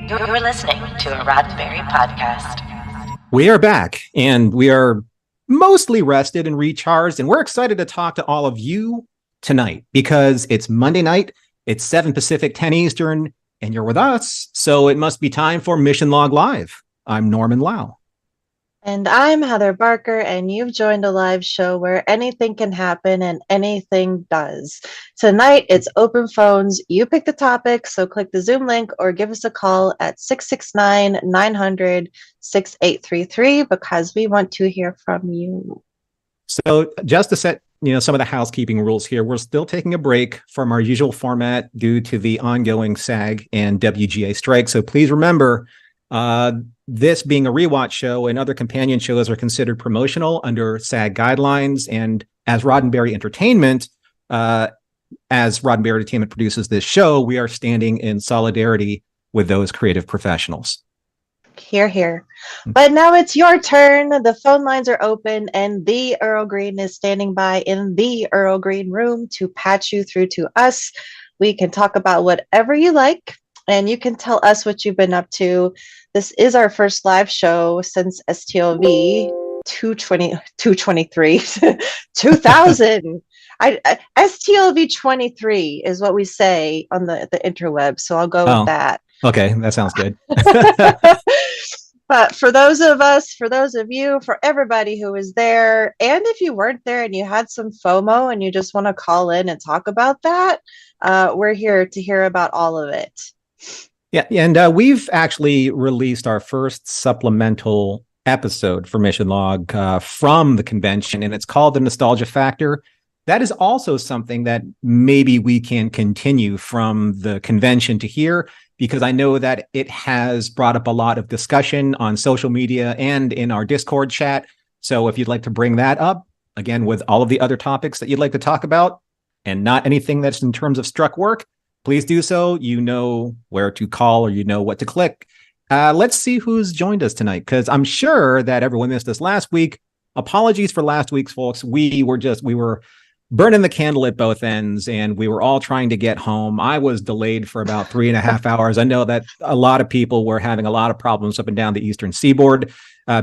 You're listening to a Roddenberry podcast. We are back, and we are mostly rested and recharged, and we're excited to talk to all of you tonight because it's Monday night, it's 7 Pacific, 10 Eastern, and you're with us, so it must be time for Mission Log Live. I'm Norman Lau. And I'm Heather Barker, and you've joined a live show where anything can happen and anything does. Tonight, it's open phones. You pick the topic, so click the Zoom link or give us a call at 669-900-6833 because we want to hear from you. So just to set some of the housekeeping rules here, we're still taking a break from our usual format due to the ongoing SAG and WGA strike. So please remember, this being a rewatch show and other companion shows are considered promotional under SAG guidelines. And as Roddenberry Entertainment, produces this show, we are standing in solidarity with those creative professionals. Hear, hear. But now it's your turn. The phone lines are open, and the Earl Green is standing by in the Earl Green room to patch you through to us. We can talk about whatever you like, and you can tell us what you've been up to. This is our first live show since STLV 223, 2000. STLV 23 is what we say on the interweb, so I'll go with that. Okay, that sounds good. But for those of you, for everybody who was there, and if you weren't there and you had some FOMO and you just want to call in and talk about that, we're here to hear about all of it. Yeah, and we've actually released our first supplemental episode for Mission Log from the convention, and it's called The Nostalgia Factor. That is also something that maybe we can continue from the convention to here, because I know that it has brought up a lot of discussion on social media and in our Discord chat. So if you'd like to bring that up, again, with all of the other topics that you'd like to talk about, and not anything that's in terms of struck work, please do so. You know where to call or you know what to click. Let's see who's joined us tonight, because I'm sure that everyone missed us last week. Apologies for last week's, folks. We were burning the candle at both ends, and we were all trying to get home. I was delayed for about 3.5 hours. I know that a lot of people were having a lot of problems up and down the eastern seaboard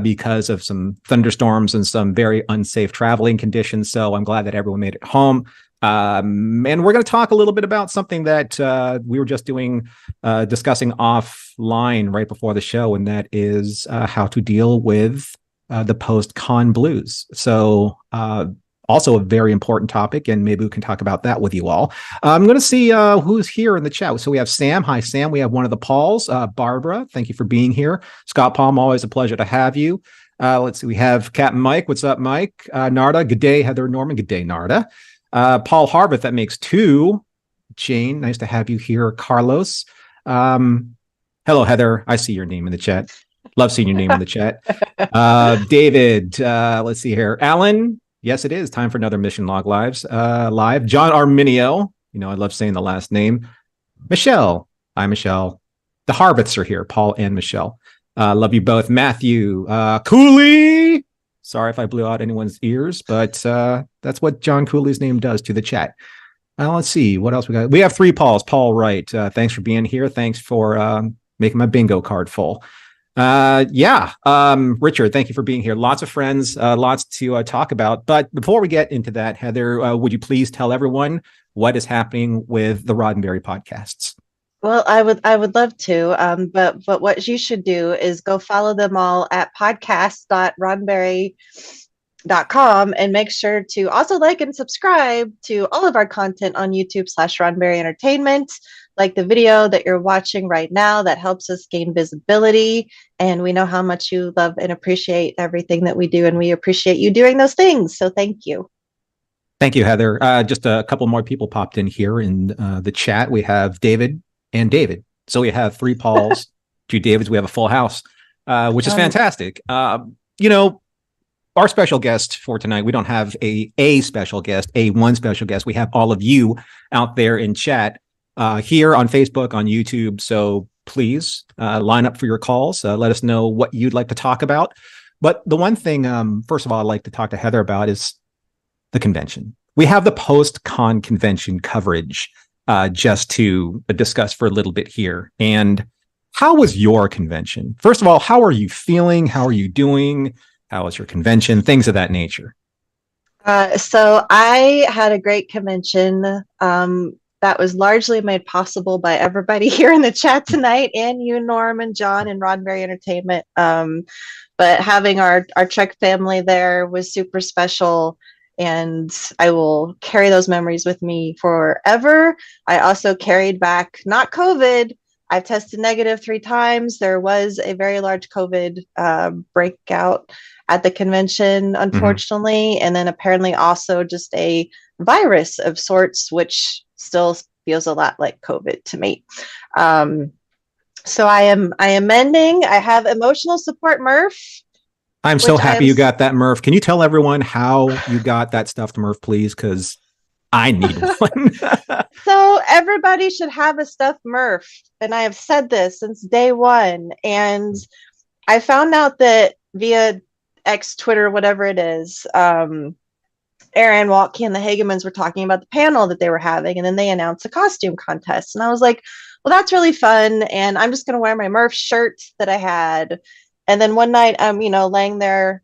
because of some thunderstorms and some very unsafe traveling conditions. So I'm glad that everyone made it home. And we're going to talk a little bit about something that we were just discussing offline right before the show, and that is how to deal with the post-con blues. So also a very important topic, and maybe we can talk about that with you all. I'm going to see who's here in the chat. So we have Sam. Hi, Sam. We have one of the Pauls. Barbara, thank you for being here. Scott Palm, always a pleasure to have you. Let's see. We have Captain Mike. What's up, Mike? Narda. Good day, Heather Norman. Good day, Narda. Paul Harbuth, that makes 2. Jane, nice to have you here. Carlos. Hello, Heather. I see your name in the chat. Love seeing your name in the chat. David, let's see here. Alan, yes, it is time for another Mission Log Live. John Arminio, I love saying the last name. Michelle. Hi, Michelle. The Harbuths are here, Paul and Michelle. Love you both. Matthew, Cooley. Sorry if I blew out anyone's ears, but that's what John Cooley's name does to the chat. Let's see. What else we got? We have 3 Pauls. Paul Wright, thanks for being here. Thanks for making my bingo card full. Richard, thank you for being here. Lots of friends, lots to talk about. But before we get into that, Heather, would you please tell everyone what is happening with the Roddenberry podcasts? Well, I would love to, but what you should do is go follow them all at podcast.roddenberry.com and make sure to also like and subscribe to all of our content on YouTube/Roddenberry Entertainment, like the video that you're watching right now. That helps us gain visibility, and we know how much you love and appreciate everything that we do, and we appreciate you doing those things. So thank you. Thank you, Heather. Just a couple more people popped in here in the chat. We have David and David. So we have 3 Pauls, 2 Davids. We have a full house, which is fantastic. Our special guest for tonight, we don't have a special guest, one special guest. We have all of you out there in chat here on Facebook, on YouTube. So please line up for your calls. Let us know what you'd like to talk about. But the one thing, first of all, I'd like to talk to Heather about is the convention. We have the post-con convention coverage just to discuss for a little bit here. And How was your convention? First of all, how are you feeling? How are you doing? How was your convention? Things of that nature. So I had a great convention that was largely made possible by everybody here in the chat tonight, and you, Norm, and John, and Roddenberry Entertainment. But having our Trek family there was super special, and I will carry those memories with me forever. I also carried back not COVID. I've tested negative 3 times. There was a very large COVID breakout at the convention, unfortunately, and then apparently also just a virus of sorts, which still feels a lot like COVID to me. So I am mending. I have emotional support Murph. I'm so happy you got that, Murph. Can you tell everyone how you got that stuffed Murph, please? Because I need one. So everybody should have a stuffed Murph. And I have said this since day one. And I found out that via X, Twitter, whatever it is, Aaron Walke and the Hagemans were talking about the panel that they were having. And then they announced a costume contest. And I was like, well, that's really fun. And I'm just going to wear my Murph shirt that I had. And then one night, I'm, laying there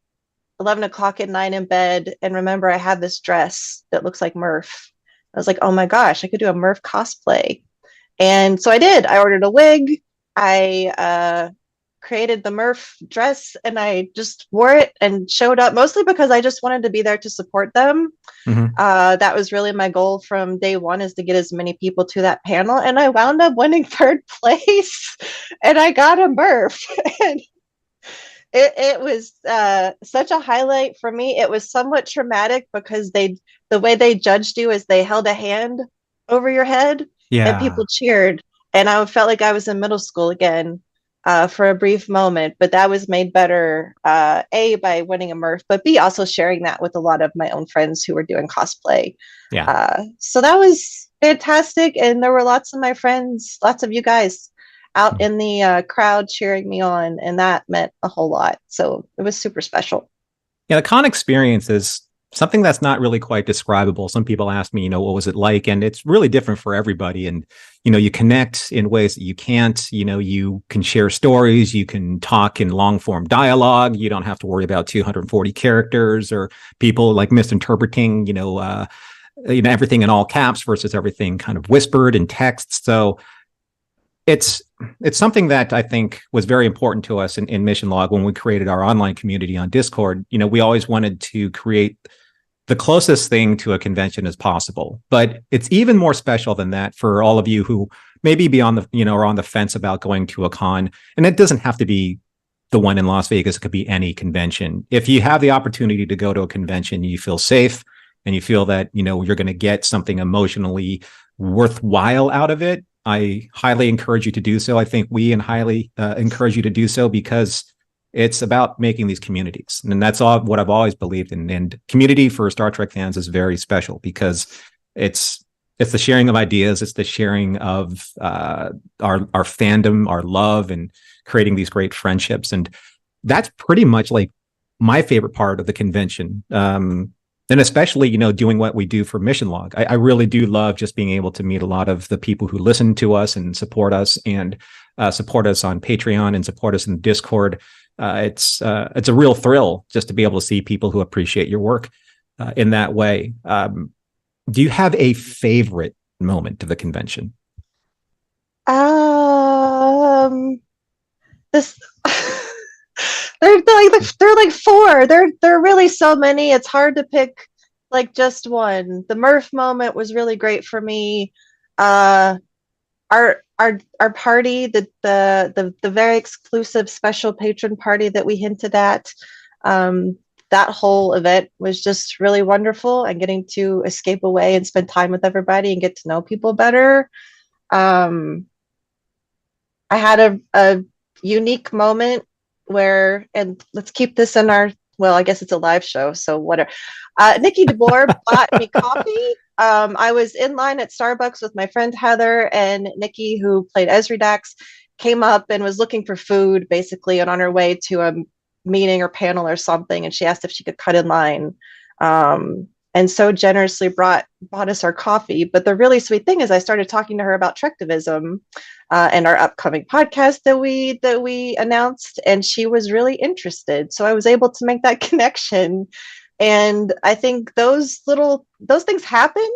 11 o'clock at night in bed. And remember, I had this dress that looks like Murph. I was like, oh my gosh, I could do a Murph cosplay. And so I did. I ordered a wig. I created the Murph dress and I just wore it and showed up, mostly because I just wanted to be there to support them. That was really my goal from day one, is to get as many people to that panel. And I wound up winning 3rd place and I got a Murph. And it was such a highlight for me. It was somewhat traumatic because the way they judged you is they held a hand over your head and people cheered. And I felt like I was in middle school again for a brief moment, but that was made better, A, by winning a Murph, but B, also sharing that with a lot of my own friends who were doing cosplay. So that was fantastic. And there were lots of my friends, lots of you guys out in the crowd cheering me on, and that meant a whole lot. So it was super special. Yeah, the con experience is something that's not really quite describable. Some people ask me, what was it like? And it's really different for everybody. And, you connect in ways that you can't. You can share stories, you can talk in long form dialogue. You don't have to worry about 240 characters or people like misinterpreting, everything in all caps versus everything kind of whispered in text. So it's something that I think was very important to us in Mission Log when we created our online community on Discord. We always wanted to create the closest thing to a convention as possible, but it's even more special than that for all of you who maybe be on the, are on the fence about going to a con. And it doesn't have to be the one in Las Vegas. It could be any convention. If you have the opportunity to go to a convention, you feel safe and you feel that, you're going to get something emotionally worthwhile out of it, I highly encourage you to do so. I think we highly encourage you to do so because it's about making these communities. And that's what I've always believed in. And community for Star Trek fans is very special because it's the sharing of ideas. It's the sharing of our fandom, our love, and creating these great friendships. And that's pretty much like my favorite part of the convention. And especially, doing what we do for Mission Log. I really do love just being able to meet a lot of the people who listen to us and support us on Patreon and support us in Discord. It's a real thrill just to be able to see people who appreciate your work in that way. Do you have a favorite moment of the convention? This they're like 4. There are really so many. It's hard to pick like just one. The Murph moment was really great for me. Our party, the very exclusive special patron party that we hinted at, that whole event was just really wonderful, and getting to escape away and spend time with everybody and get to know people better. I had a unique moment where, and let's keep this in our, well, I guess it's a live show, so whatever. Nikki DeBoer bought me coffee. I was in line at Starbucks with my friend Heather, and Nikki, who played Esri Dax, came up and was looking for food, basically, and on her way to a meeting or panel or something, and she asked if she could cut in line. And and so generously bought us our coffee. But the really sweet thing is I started talking to her about Trektivism and our upcoming podcast that we announced, and she was really interested. So I was able to make that connection. And I think those things happen.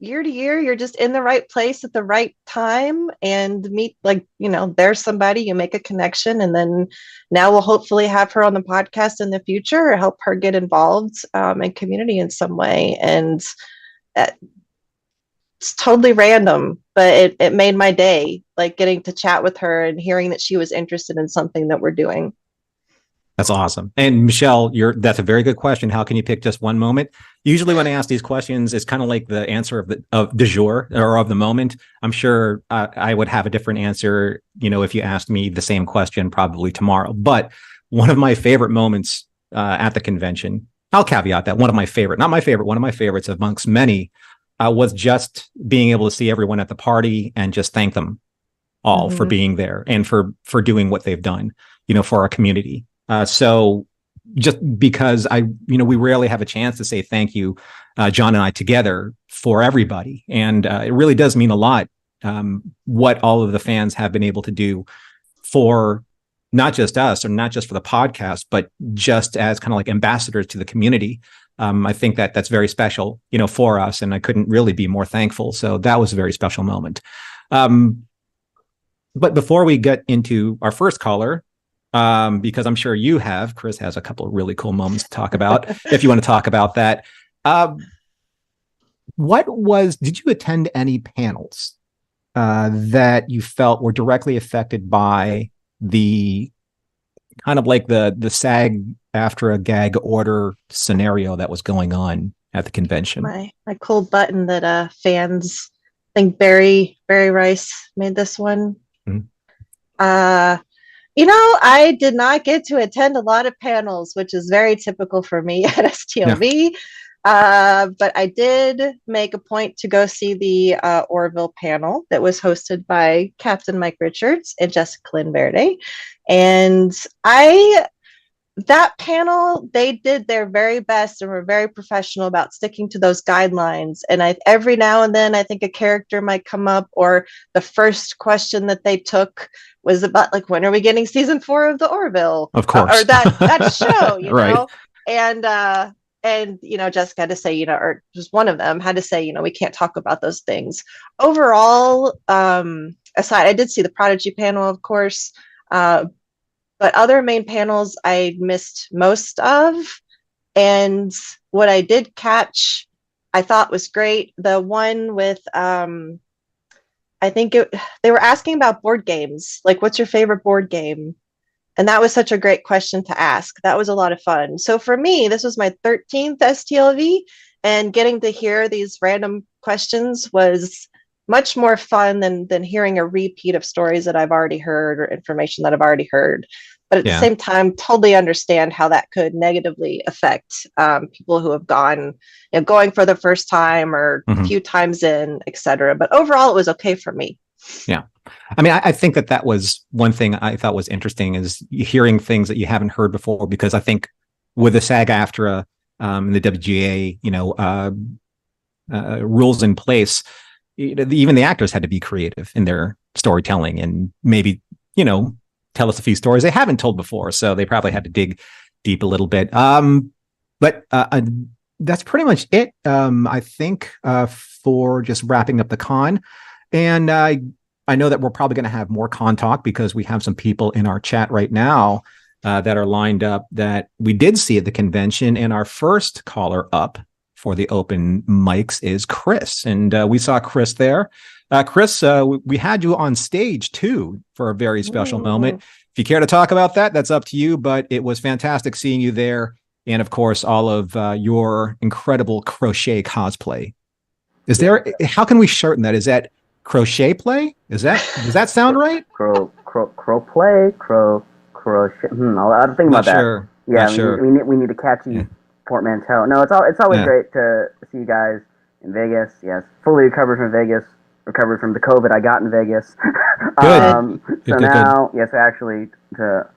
Year to year, you're just in the right place at the right time and meet, like, there's somebody, you make a connection, and then now we'll hopefully have her on the podcast in the future or help her get involved in community in some way. And it's totally random, but it made my day, like getting to chat with her and hearing that she was interested in something that we're doing. That's awesome. And Michelle, that's a very good question. How can you pick just one moment? Usually when I ask these questions, it's kind of like the answer of du jour or of the moment. I'm sure I would have a different answer, if you asked me the same question probably tomorrow. But one of my favorite moments at the convention, I'll caveat that one of my favorites amongst many was just being able to see everyone at the party and just thank them all for being there and for doing what they've done, for our community. So just because we rarely have a chance to say thank you, John and I together, for everybody. And it really does mean a lot what all of the fans have been able to do for not just us or not just for the podcast, but just as kind of like ambassadors to the community. I think that's very special, for us. And I couldn't really be more thankful. So that was a very special moment. But before we get into our first caller, because I'm sure Chris has a couple of really cool moments to talk about. If you want to talk about that, did you attend any panels that you felt were directly affected by the kind of like the SAG after a gag order scenario that was going on at the convention? My cool button that fans, I think Barry Rice made this one. Mm-hmm. I did not get to attend a lot of panels, which is very typical for me at STLV. Yeah. But I did make a point to go see the Orville panel that was hosted by Captain Mike Richards and Jessica Lynn Verde. And that panel, they did their very best and were very professional about sticking to those guidelines. And every now and then, I think a character might come up, or the first question that they took was about, like, when are we getting season 4 of the Orville? Of course. Or that show, right. know? And Jessica had to say, or just one of them had to say, we can't talk about those things. Overall, aside, I did see the Prodigy panel, of course, but other main panels I missed most of. And what I did catch, I thought was great. The one with, I think they were asking about board games. Like, what's your favorite board game? And that was such a great question to ask. That was a lot of fun. So for me, this was my 13th STLV, and getting to hear these random questions was much more fun than hearing a repeat of stories that I've already heard or information that I've already heard. But at the same time, totally understand how that could negatively affect people who have gone, going for the first time or a few times in, etc. But overall, it was okay for me. Yeah. I mean, I think that was one thing I thought was interesting, is hearing things that you haven't heard before, because I think with the SAG-AFTRA and the WGA, rules in place, even the actors had to be creative in their storytelling and maybe, tell us a few stories they haven't told before. So they probably had to dig deep a little bit. But that's pretty much it, I think, for just wrapping up the con. And I know that we're probably going to have more con talk, because we have some people in our chat right now that are lined up that we did see at the convention. And our first caller up for the open mics is Chris. And we saw Chris there. Chris, we had you on stage too for a very special moment. If you care to talk about that, that's up to you. But it was fantastic seeing you there. And of course, all of your incredible crochet cosplay. How can we shorten that? Is that crochet play? Does that sound right? Crochet. I'll think about that. Sure. Yeah, Not sure. We need a catchy portmanteau. No, it's always great to see you guys in Vegas. Yes, fully recovered from Vegas. Recovered from the COVID I got in Vegas. Good. Now, yes, actually, to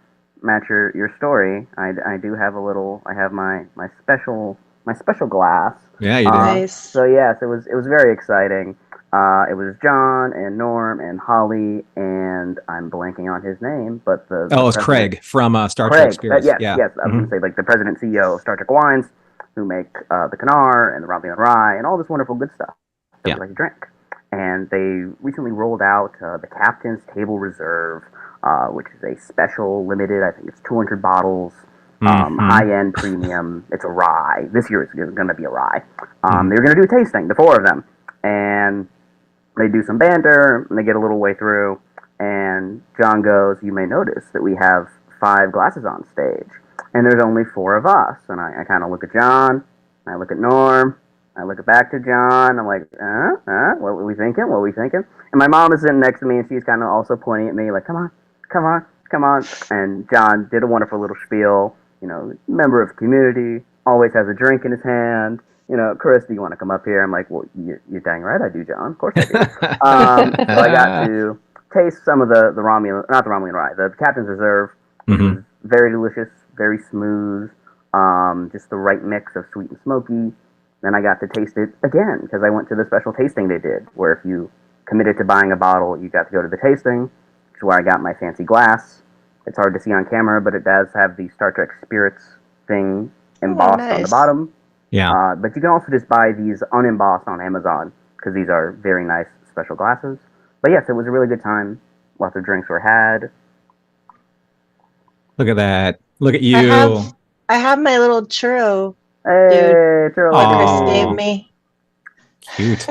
match your story, I do have I have my special my special glass. Yeah, you did. Nice. So yes, it was very exciting. It was John and Norm and Holly, and I'm blanking on his name, but the it's Craig from Star Trek Spirits. Yes, yeah. yes. I was going to say, like, the president and CEO of Star Trek Wines, who make the Canar and the Romulan Rye and all this wonderful good stuff that we like to drink. And they recently rolled out the Captain's Table Reserve, which is a special limited, I think it's 200 bottles, high-end premium. It's a rye. This year it's going to be a rye. They're going to do a tasting, the four of them. And they do some banter, and they get a little way through, and John goes, you may notice that we have 5 glasses on stage, and there's only 4 of us. And I kind of look at John, I look at Norm, I look back to John, I'm like, what were we thinking? What were we thinking? And my mom is sitting next to me, and she's kind of also pointing at me, like, come on. And John did a wonderful little spiel, member of the community, always has a drink in his hand. Chris, do you want to come up here? I'm like, well, you're dang right I do, John. Of course I do. So I got to taste some of the Romulan, not the Romulan Rye, the Captain's Reserve, which was very delicious, very smooth, just the right mix of sweet and smoky. Then I got to taste it again, because I went to the special tasting they did, where if you committed to buying a bottle, you got to go to the tasting, which is where I got my fancy glass. It's hard to see on camera, but it does have the Star Trek Spirits thing embossed on the bottom. Yeah. But you can also just buy these unembossed on Amazon, because these are very nice special glasses. But yes, it was a really good time. Lots of drinks were had. Look at that. Look at you. I have my little churro. Hey, churro that Chris gave me. Cute.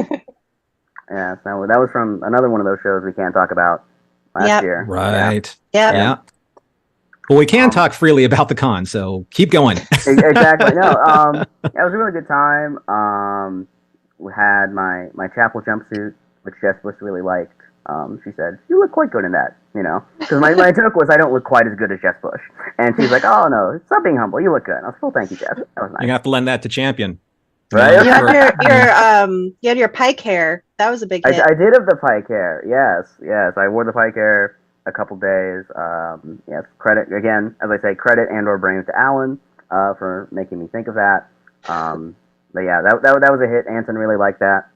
Yeah, that was from another one of those shows we can't talk about last year. Right. Yeah. Well, we can talk freely about the con, so keep going. Exactly. No, it was a really good time. We had my chapel jumpsuit, which Jess Bush really liked. She said, you look quite good in that, Because my joke was I don't look quite as good as Jess Bush. And she's like, oh, no, stop being humble. You look good. I was well, thank you, Jess. That was nice. You have to lend that to Champion. Right? You had your pike hair. That was a big hit. I did have the pike hair. Yes. I wore the pike hair a couple days. Yes, credit, again, as I say, credit and or brains to Alan for making me think of that. But yeah, that was a hit. Anson really liked that.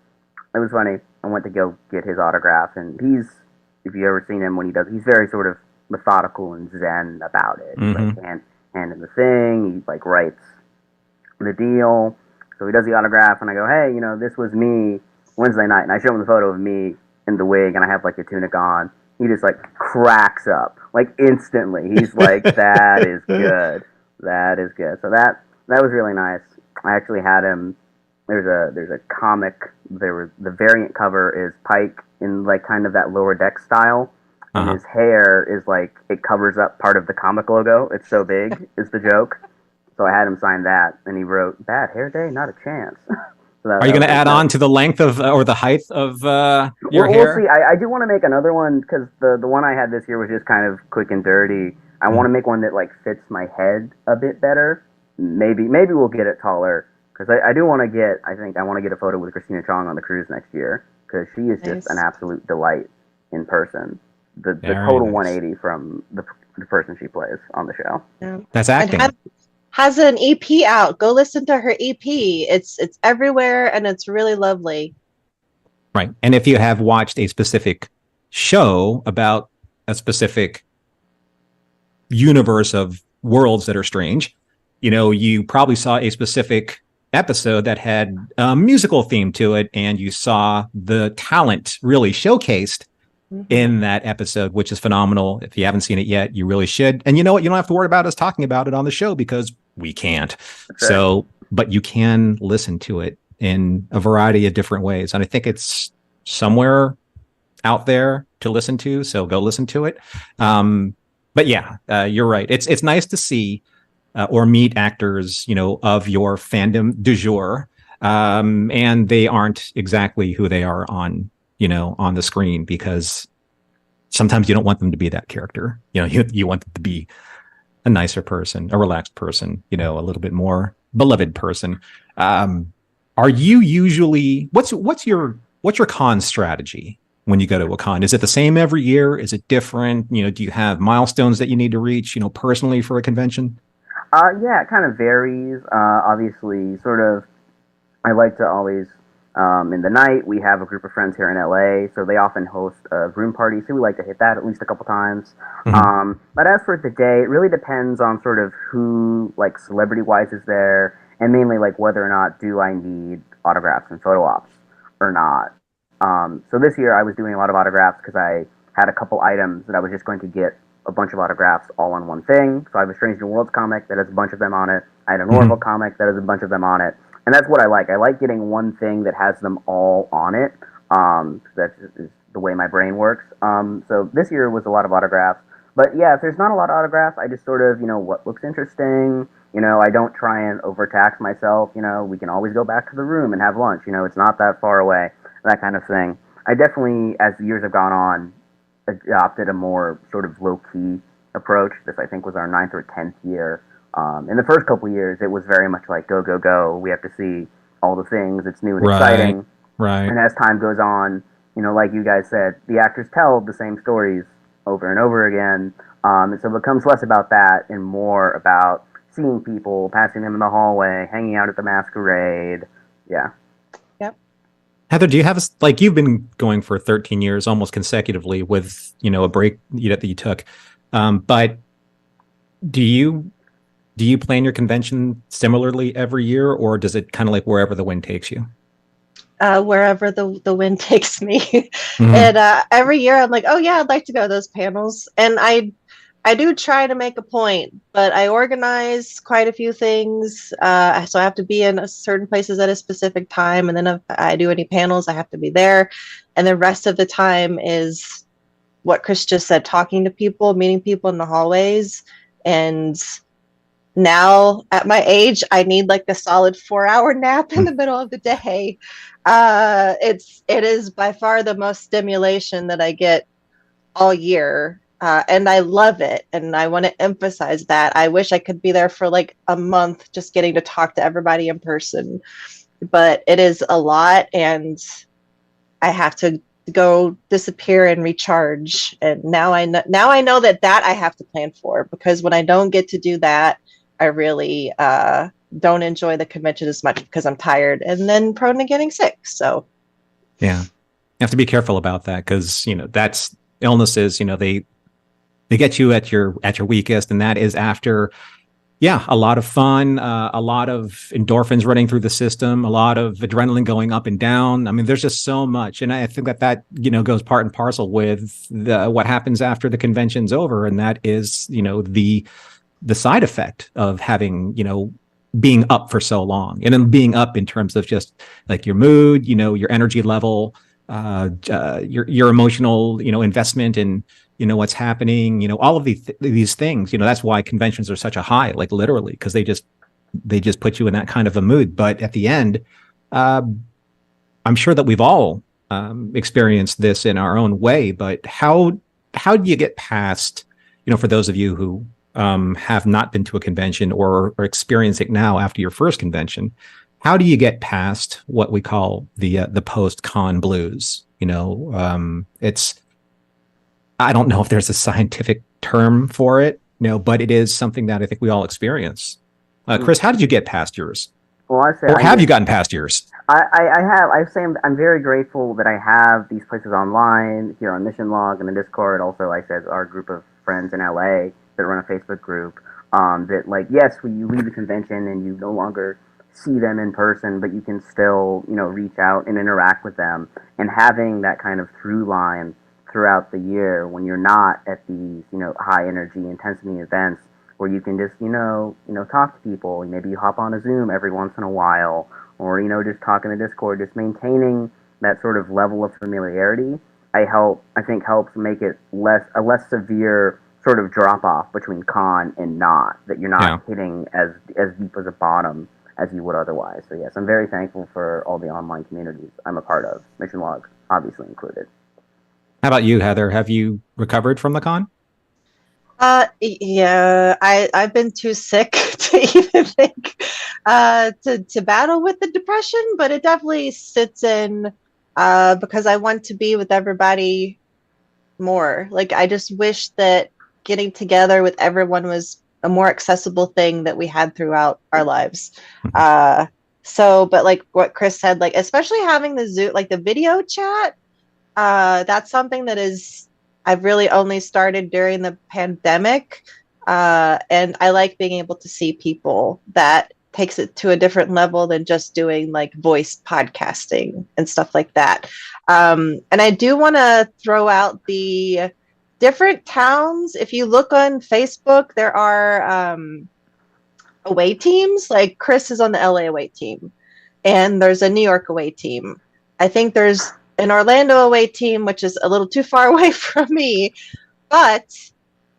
It was funny. I went to go get his autograph, and if you've ever seen him when he does, he's very sort of methodical and zen about it. He's like hand in the thing, he like writes the deal. So he does the autograph, and I go, hey, this was me Wednesday night, and I show him the photo of me in the wig, and I have like the tunic on. He just like cracks up, like instantly. He's like, that is good. That is good. So that was really nice. I actually had him. There's a comic. The variant cover is Pike in like kind of that Lower Deck style, and his hair is like it covers up part of the comic logo. It's so big, is the joke. So I had him sign that, and he wrote, "Bad hair day, not a chance." So are you going to add on to the length of or the height of your hair? We'll see. I do want to make another one, because the one I had this year was just kind of quick and dirty. I want to make one that like fits my head a bit better. Maybe we'll get it taller. Because I do want to get, I want to get a photo with Christina Chong on the cruise next year, because she is just an absolute delight in person. The total 180 from the person she plays on the show. Yeah. That's acting. And has an EP out. Go listen to her EP. It's everywhere, and it's really lovely. Right. And if you have watched a specific show about a specific universe of worlds that are strange, you probably saw a specific episode that had a musical theme to it, and you saw the talent really showcased in that episode, which is phenomenal. If you haven't seen it yet, you really should. And you know what? You don't have to worry about us talking about it on the show, because we can't. That's so, right. But you can listen to it in a variety of different ways. And I think it's somewhere out there to listen to. So go listen to it. But yeah, you're right. It's nice to see or meet actors, of your fandom du jour. And they aren't exactly who they are on the screen, because sometimes you don't want them to be that character. You want them to be a nicer person, a relaxed person, a little bit more beloved person. Are you usually, what's your con strategy when you go to a con? Is it the same every year? Is it different? Do you have milestones that you need to reach, personally for a convention? Yeah, it kind of varies. Obviously, sort of, I like to always, in the night, we have a group of friends here in LA, so they often host a room party, so we like to hit that at least a couple times. But as for the day, it really depends on sort of who, like, celebrity-wise is there, and mainly, like, whether or not do I need autographs and photo ops or not. So this year I was doing a lot of autographs because I had a couple items that I was just going to get a bunch of autographs all on one thing. So I have a Strange New Worlds comic that has a bunch of them on it. I had an Orville comic that has a bunch of them on it. And that's what I like. I like getting one thing that has them all on it. That's is the way my brain works. So this year was a lot of autographs. But yeah, if there's not a lot of autographs, I just sort of, what looks interesting. I don't try and overtax myself. We can always go back to the room and have lunch. It's not that far away, that kind of thing. I definitely, as the years have gone on, adopted a more sort of low-key approach. This, I think, was our 9th or 10th year. In the first couple years, it was very much like, go, go, go. We have to see all the things. It's new and exciting. Right. And as time goes on, like you guys said, the actors tell the same stories over and over again. And so it becomes less about that and more about seeing people, passing them in the hallway, hanging out at the masquerade. Yeah. Heather, do you have you've been going for 13 years almost consecutively with, a break that you took. But do you plan your convention similarly every year, or does it kind of like wherever the wind takes you? Wherever the wind takes me. And every year I'm like, oh yeah, I'd like to go to those panels. And I do try to make a point, but I organize quite a few things. So I have to be in certain places at a specific time. And then if I do any panels, I have to be there. And the rest of the time is what Chris just said, talking to people, meeting people in the hallways. And now at my age, I need like a solid 4-hour nap in the middle of the day. It is by far the most stimulation that I get all year. And I love it. And I want to emphasize that. I wish I could be there for like a month just getting to talk to everybody in person. But it is a lot, and I have to go disappear and recharge. And now I know that I have to plan for, because when I don't get to do that, I really don't enjoy the convention as much because I'm tired and then prone to getting sick. So yeah, you have to be careful about that, because that's illnesses. They get you at your weakest, and that is after, a lot of fun, a lot of endorphins running through the system, a lot of adrenaline going up and down. I mean, there's just so much, and I think that goes part and parcel with what happens after the convention's over, and that is the side effect of having being up for so long, and then being up in terms of just like your mood, your energy level, your emotional investment in what's happening, all of these things. That's why conventions are such a high, like literally, because they just put you in that kind of a mood. But at the end, I'm sure that we've all experienced this in our own way. But how do you get past, for those of you who have not been to a convention or are experiencing it now after your first convention, how do you get past what we call the post-con blues? It's, I don't know if there's a scientific term for it, but it is something that I think we all experience. Chris, how did you get past yours? Well, have you gotten past yours? I have. I'm very grateful that I have these places online here on Mission Log and the Discord. Also, like I said, our group of friends in LA that run a Facebook group. That yes, when you leave the convention and you no longer see them in person, but you can still reach out and interact with them, and having that kind of through line throughout the year when you're not at these high energy intensity events where you can just talk to people. Maybe you hop on a Zoom every once in a while, or just talk in the Discord. Just maintaining that sort of level of familiarity, I think helps make it a less severe sort of drop off between con and not, that you're not hitting as deep as a bottom as you would otherwise. So yes, I'm very thankful for all the online communities I'm a part of, Mission Log obviously included. How about you, Heather? Have you recovered from the con? Yeah, I've been too sick to even think to battle with the depression, but it definitely sits in because I want to be with everybody more. Like, I just wish that getting together with everyone was a more accessible thing that we had throughout our lives. Mhm. But like what Chris said, like especially having the Zoom, like the video chat, that's something that I've really only started during the pandemic. And I like being able to see people. That takes it to a different level than just doing like voice podcasting and stuff like that. And I do want to throw out the different towns. If you look on Facebook, there are away teams. Like Chris is on the LA away team, and there's a New York away team. I think there's an Orlando away team, which is a little too far away from me, but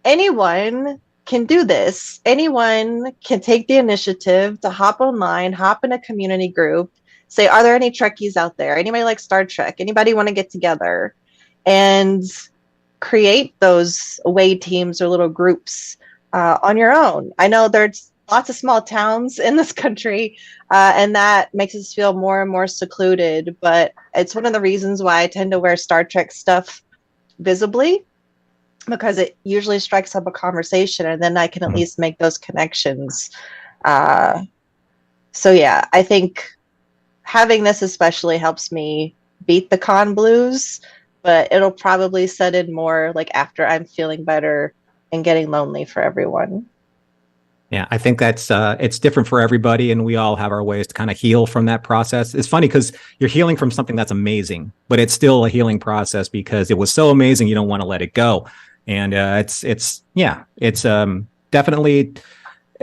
anyone can do this. Anyone can take the initiative to hop online, hop in a community group, say, are there any Trekkies out there? Anybody like Star Trek? Anybody want to get together and create those away teams or little groups on your own? I know there's lots of small towns in this country, and that makes us feel more and more secluded, but it's one of the reasons why I tend to wear Star Trek stuff visibly, because it usually strikes up a conversation, and then I can at least make those connections. So yeah, I think having this especially helps me beat the con blues, but it'll probably set in more like after I'm feeling better and getting lonely for everyone. Yeah, I think that's it's different for everybody, and we all have our ways to kind of heal from that process. It's funny because you're healing from something that's amazing, but it's still a healing process because it was so amazing you don't want to let it go. And it's definitely,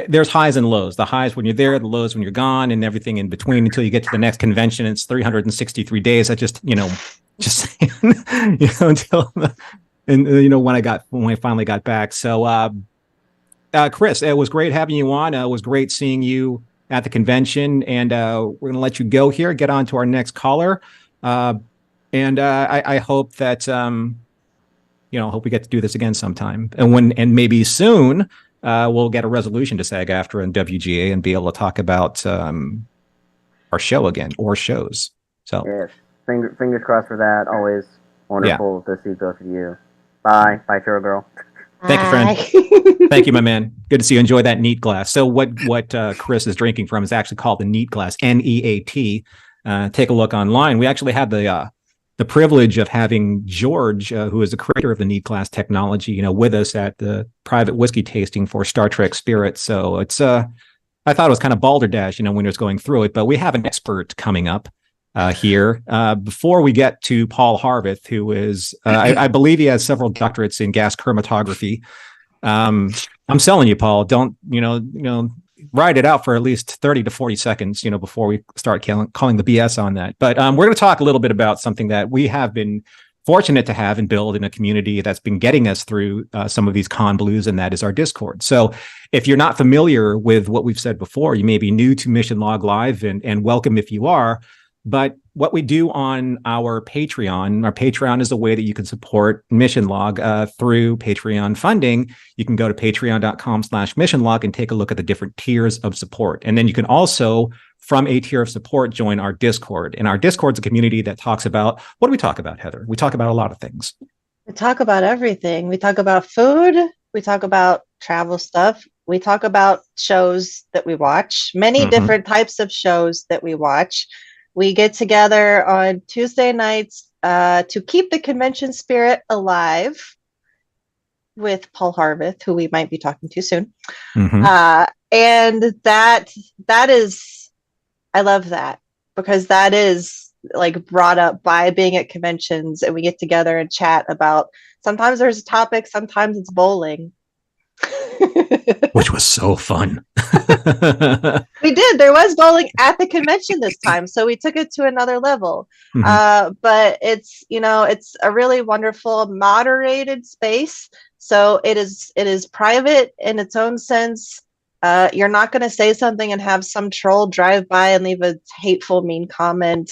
there's highs and lows. The highs when you're there, the lows when you're gone, and everything in between until you get to the next convention. It's 363 days. I just until when I finally got back. So. Chris, it was great having you on. It was great seeing you at the convention, and we're going to let you go here, get on to our next caller. I hope that, hope we get to do this again sometime. And maybe soon we'll get a resolution to SAG-AFTRA and WGA and be able to talk about our show again or shows. So yes, fingers crossed for that. Always wonderful to see both of you. Bye, Cheryl Girl. Thank you, friend. Thank you, my man. Good to see you. Enjoy that neat glass. So what Chris is drinking from is actually called the Neat Glass, NEAT. Take a look online. We actually had the privilege of having George, who is the creator of the Neat Glass technology, with us at the private whiskey tasting for Star Trek Spirit. So it's I thought it was kind of balderdash, when he was going through it. But we have an expert coming up here. Before we get to Paul Harveth, who is, I believe he has several doctorates in gas chromatography. I'm selling you, Paul. Don't, ride it out for at least 30 to 40 seconds, before we start calling the BS on that. But we're going to talk a little bit about something that we have been fortunate to have and build in a community that's been getting us through some of these con blues, and that is our Discord. So if you're not familiar with what we've said before, you may be new to Mission Log Live, and welcome if you are. But what we do on our Patreon is a way that you can support Mission Log through Patreon funding. You can go to patreon.com/missionlog and take a look at the different tiers of support. And then you can also, from a tier of support, join our Discord. And our Discord's a community that talks about, what do we talk about, Heather? We talk about a lot of things. We talk about everything. We talk about food. We talk about travel stuff. We talk about shows that we watch, many different types of shows that we watch. We get together on Tuesday nights to keep the convention spirit alive with Paul Harveth, who we might be talking to soon. And that is, I love that, because that is like brought up by being at conventions, and we get together and chat about, sometimes there's a topic, sometimes it's bowling. Which was so fun. We did. There was bowling at the convention this time, so we took it to another level. But it's a really wonderful moderated space. So it is private in its own sense. You're not going to say something and have some troll drive by and leave a hateful, mean comment.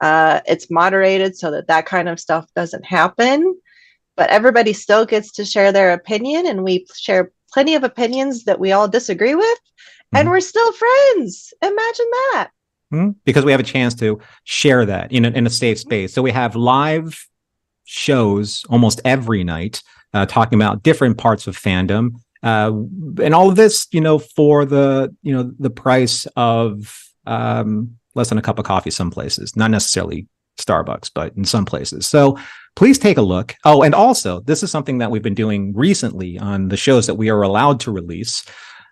It's moderated so that kind of stuff doesn't happen. But everybody still gets to share their opinion, and we share plenty of opinions that we all disagree with, and we're still friends. Imagine that. Because we have a chance to share that in a safe space. So we have live shows almost every night talking about different parts of fandom. And all of this, for the price of less than a cup of coffee some places, not necessarily Starbucks, but in some places. So please take a look. Oh, and also, this is something that we've been doing recently on the shows that we are allowed to release.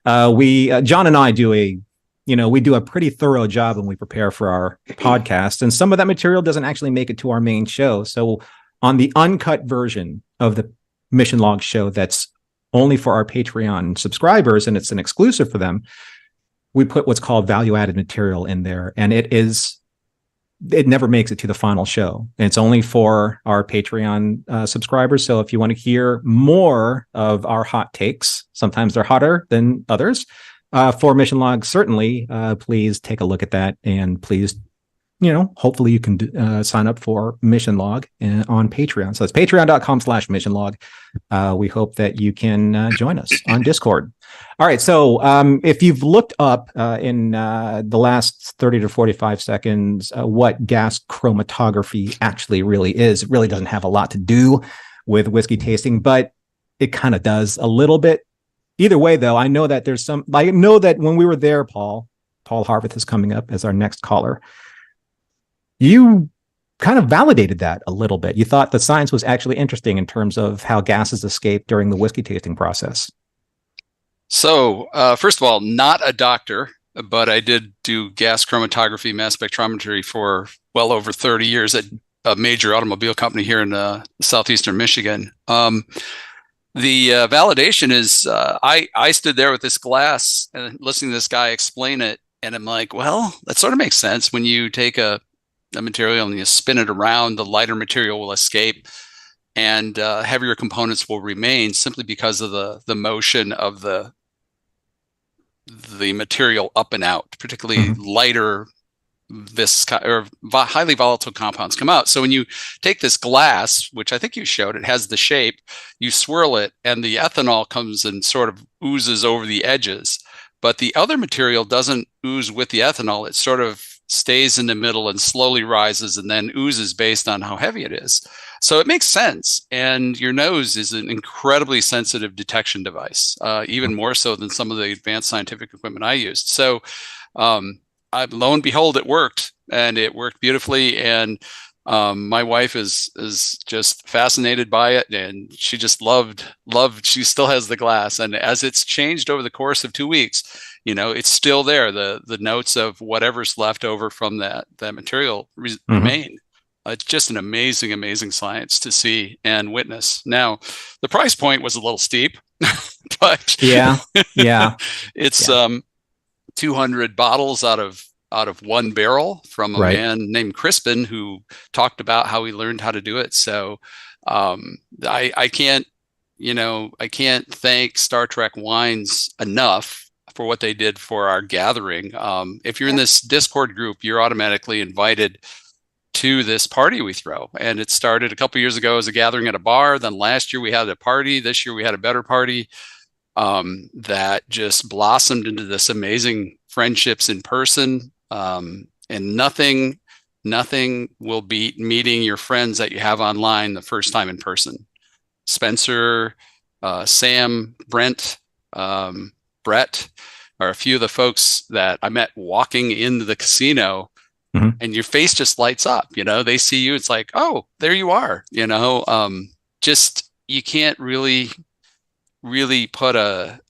John and I we do a pretty thorough job when we prepare for our podcast, and some of that material doesn't actually make it to our main show. So on the uncut version of the Mission Log show that's only for our Patreon subscribers, and it's an exclusive for them, we put what's called value-added material in there, and it never makes it to the final show. And it's only for our Patreon subscribers. So if you want to hear more of our hot takes, sometimes they're hotter than others, for Mission Log, certainly, please take a look at that. And please, hopefully you can sign up for Mission Log on Patreon. So it's patreon.com/Mission Log. We hope that you can join us on Discord. All right. So if you've looked up in the last 30 to 45 seconds what gas chromatography actually really is, it really doesn't have a lot to do with whiskey tasting, but it kind of does a little bit. Either way, though, I know that when we were there, Paul Harveth is coming up as our next caller. You kind of validated that a little bit. You thought the science was actually interesting in terms of how gases escape during the whiskey tasting process. So, first of all, not a doctor, but I did do gas chromatography, mass spectrometry for well over 30 years at a major automobile company here in southeastern Michigan. The validation is I stood there with this glass and listening to this guy explain it, and I'm like, well, that sort of makes sense. When you take a material and you spin it around, the lighter material will escape, and heavier components will remain simply because of the motion of the material up and out, particularly lighter highly volatile compounds come out. So when you take this glass, which I think you showed, it has the shape, you swirl it and the ethanol comes and sort of oozes over the edges. But the other material doesn't ooze with the ethanol. It sort of stays in the middle and slowly rises and then oozes based on how heavy it is. So it makes sense. And your nose is an incredibly sensitive detection device, even more so than some of the advanced scientific equipment I used. So lo and behold, it worked, and it worked beautifully. And my wife is just fascinated by it, and she just loved. She still has the glass, and as it's changed over the course of 2 weeks, it's still there. The notes of whatever's left over from that material remain. It's just an amazing, amazing science to see and witness. Now, the price point was a little steep, but yeah, it's 200 bottles out of one barrel from a man named Crispin who talked about how he learned how to do it. So I can't thank Star Trek Wines enough for what they did for our gathering. If you're in this Discord group, you're automatically invited to this party we throw. And it started a couple of years ago as a gathering at a bar. Then last year we had a party. This year we had a better party that just blossomed into this amazing friendships in person. And nothing will beat meeting your friends that you have online the first time in person. Spencer, Sam, Brent, Brett are a few of the folks that I met walking into the casino, and your face just lights up. They see you. It's like, oh, there you are. Just you can't really put a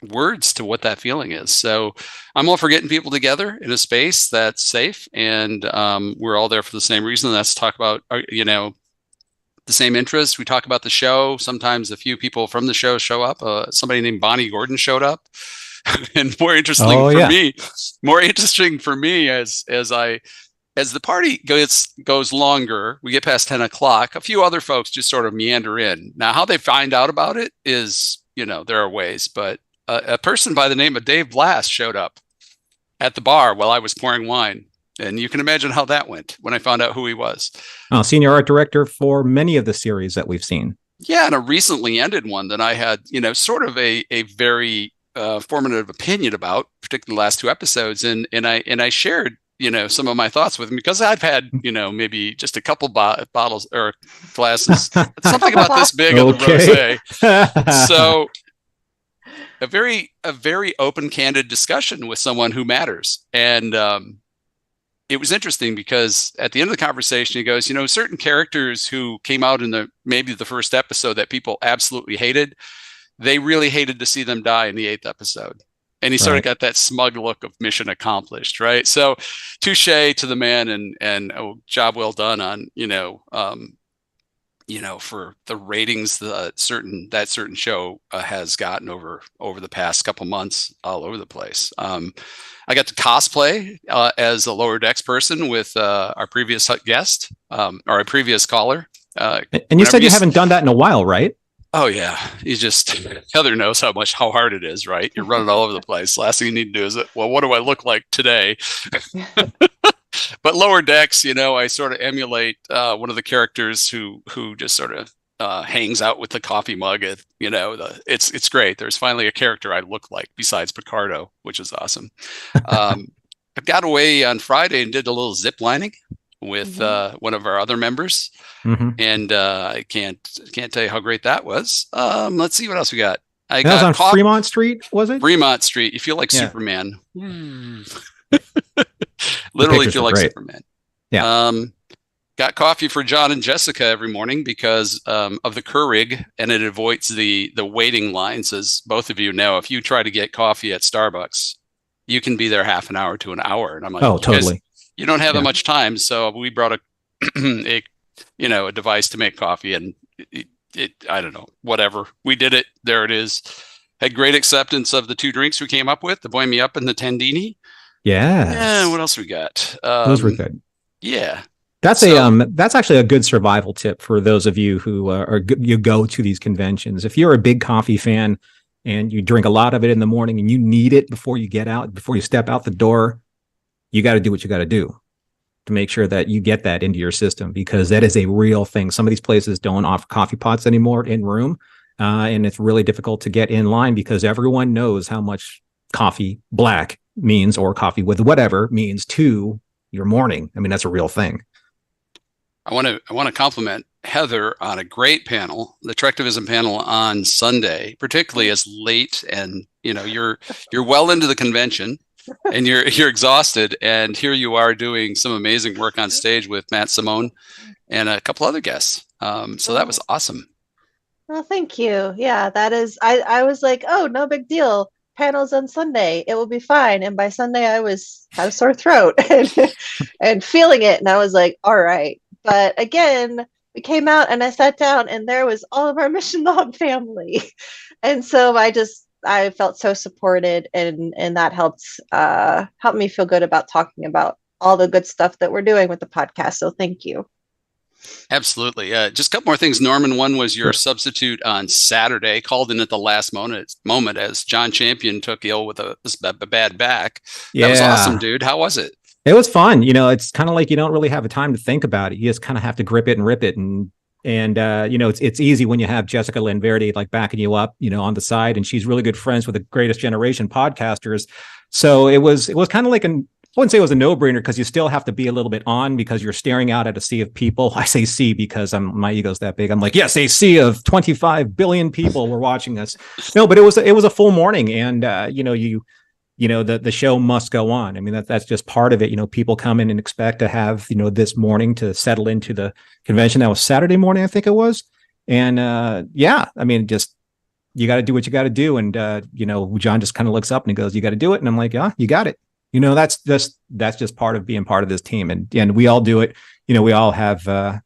words to what that feeling is. So I'm all for getting people together in a space that's safe, and we're all there for the same reason. That's to talk about the same interests. We talk about the show. Sometimes a few people from the show show up. Somebody named Bonnie Gordon showed up. And more interesting for me as the party goes longer, we get past 10 o'clock, a few other folks just sort of meander in. Now, how they find out about it is, there are ways, but a person by the name of Dave Blast showed up at the bar while I was pouring wine. And you can imagine how that went when I found out who he was. Senior art director for many of the series that we've seen. Yeah, and a recently ended one that I had, sort of a very formative opinion about, particularly the last two episodes. And I shared, some of my thoughts with him because I've had, maybe just a couple bottles or glasses, something about this big of the rosé. So a very open, candid discussion with someone who matters. And it was interesting because at the end of the conversation, he goes, certain characters who came out in maybe the first episode that people absolutely hated, they really hated to see them die in the 8th episode. And he sort of got that smug look of mission accomplished, right? So, touche to the man, and job well done on for the ratings that certain show has gotten over the past couple months all over the place. I got to cosplay as a Lower Decks person with our previous guest, or our previous caller. And you said you haven't done that in a while, right? Oh yeah, Heather knows how hard it is, right? You're running all over the place. Last thing you need to do is, well, what do I look like today? But Lower Decks, I sort of emulate one of the characters who just sort of hangs out with the coffee mug. It's great. There's finally a character I look like besides Picardo, which is awesome. I got away on Friday and did a little zip lining with one of our other members. And I can't tell you how great that was. Let's see what else we got. That was on Fremont Street, was it? Fremont Street. You feel like Superman. Literally feel like Superman. Yeah. Got coffee for John and Jessica every morning because of the Keurig, and it avoids the waiting lines. As both of you know, if you try to get coffee at Starbucks, you can be there half an hour to an hour. And I'm like, oh, totally. You don't have that much time. So we brought a device to make coffee, and it I don't know, whatever. We did it. There it is. Had great acceptance of the 2 drinks we came up with, the Boy Me Up and the Tendini. Yeah. What else we got? Those were good. Yeah. That's actually a good survival tip for those of you who you go to these conventions. If you're a big coffee fan and you drink a lot of it in the morning and you need it before you step out the door, you got to do what you got to do to make sure that you get that into your system, because that is a real thing. Some of these places don't offer coffee pots anymore in room, and it's really difficult to get in line because everyone knows how much coffee black means, or coffee with whatever means to your morning. I mean, that's a real thing. I want to compliment Heather on a great panel, the Trectivism panel on Sunday, particularly as late and you're well into the convention and you're exhausted, and here you are doing some amazing work on stage with Matt Simone and a couple other guests. So that was awesome. Well, thank you. Yeah, that is. I was like, oh, no big deal. Panels on Sunday, it will be fine. And by Sunday, I had a sore throat and feeling it, and I was like, all right. But again, we came out and I sat down and there was all of our Mission Log family. And so I felt so supported, and that helped me feel good about talking about all the good stuff that we're doing with the podcast. So thank you. Absolutely. Just a couple more things, Norman. One was your substitute on Saturday, called in at the last moment as John Champion took ill with a bad back. Yeah. That was awesome, dude. How was it? It was fun. It's kind of like you don't really have a time to think about it. You just kind of have to grip it and rip it. And it's easy when you have Jessica Lynn Verdi like backing you up, on the side, and she's really good friends with the Greatest Generation podcasters. So it was kind of like I wouldn't say it was a no-brainer, because you still have to be a little bit on, because you're staring out at a sea of people. I say sea because my ego's that big. I'm like, yes, a sea of 25 billion people were watching us. No, but it was a full morning, and the show must go on. I mean, that's just part of it. People come in and expect to have, this morning to settle into the convention. That was Saturday morning, I think it was. And I mean, just, you got to do what you got to do. And, John just kind of looks up and he goes, you got to do it. And I'm like, yeah, you got it. That's just part of being part of this team. And we all do it. We all have, the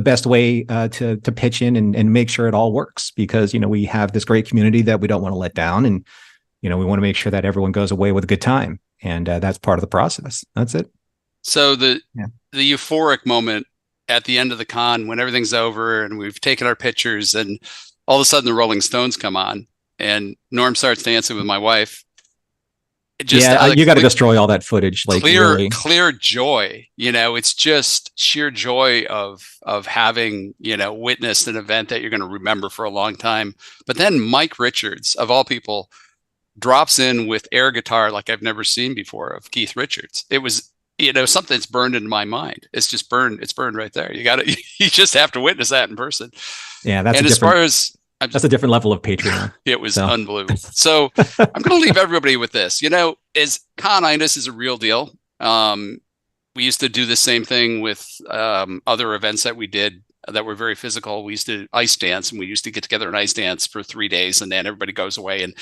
best way to pitch in and make sure it all works, because, we have this great community that we don't want to let down. And, we want to make sure that everyone goes away with a good time. And that's part of the process. That's it. So the euphoric moment at the end of the con, when everything's over and we've taken our pictures, and all of a sudden the Rolling Stones come on and Norm starts dancing with my wife. You got to destroy all that footage. Like clear joy. It's just sheer joy of having, witnessed an event that you're going to remember for a long time. But then Mike Richards, of all people, drops in with air guitar like I've never seen before of Keith Richards. It was, something that's burned into my mind. It's just burned. It's burned right there. You just have to witness that in person. Yeah. That's as far as That's a different level of Patreon. It was unbelievable. So I'm going to leave everybody with this. Is con-itis is a real deal. We used to do the same thing with other events that we did that were very physical. We used to ice dance, and we used to get together and ice dance for 3 days, and then everybody goes away. And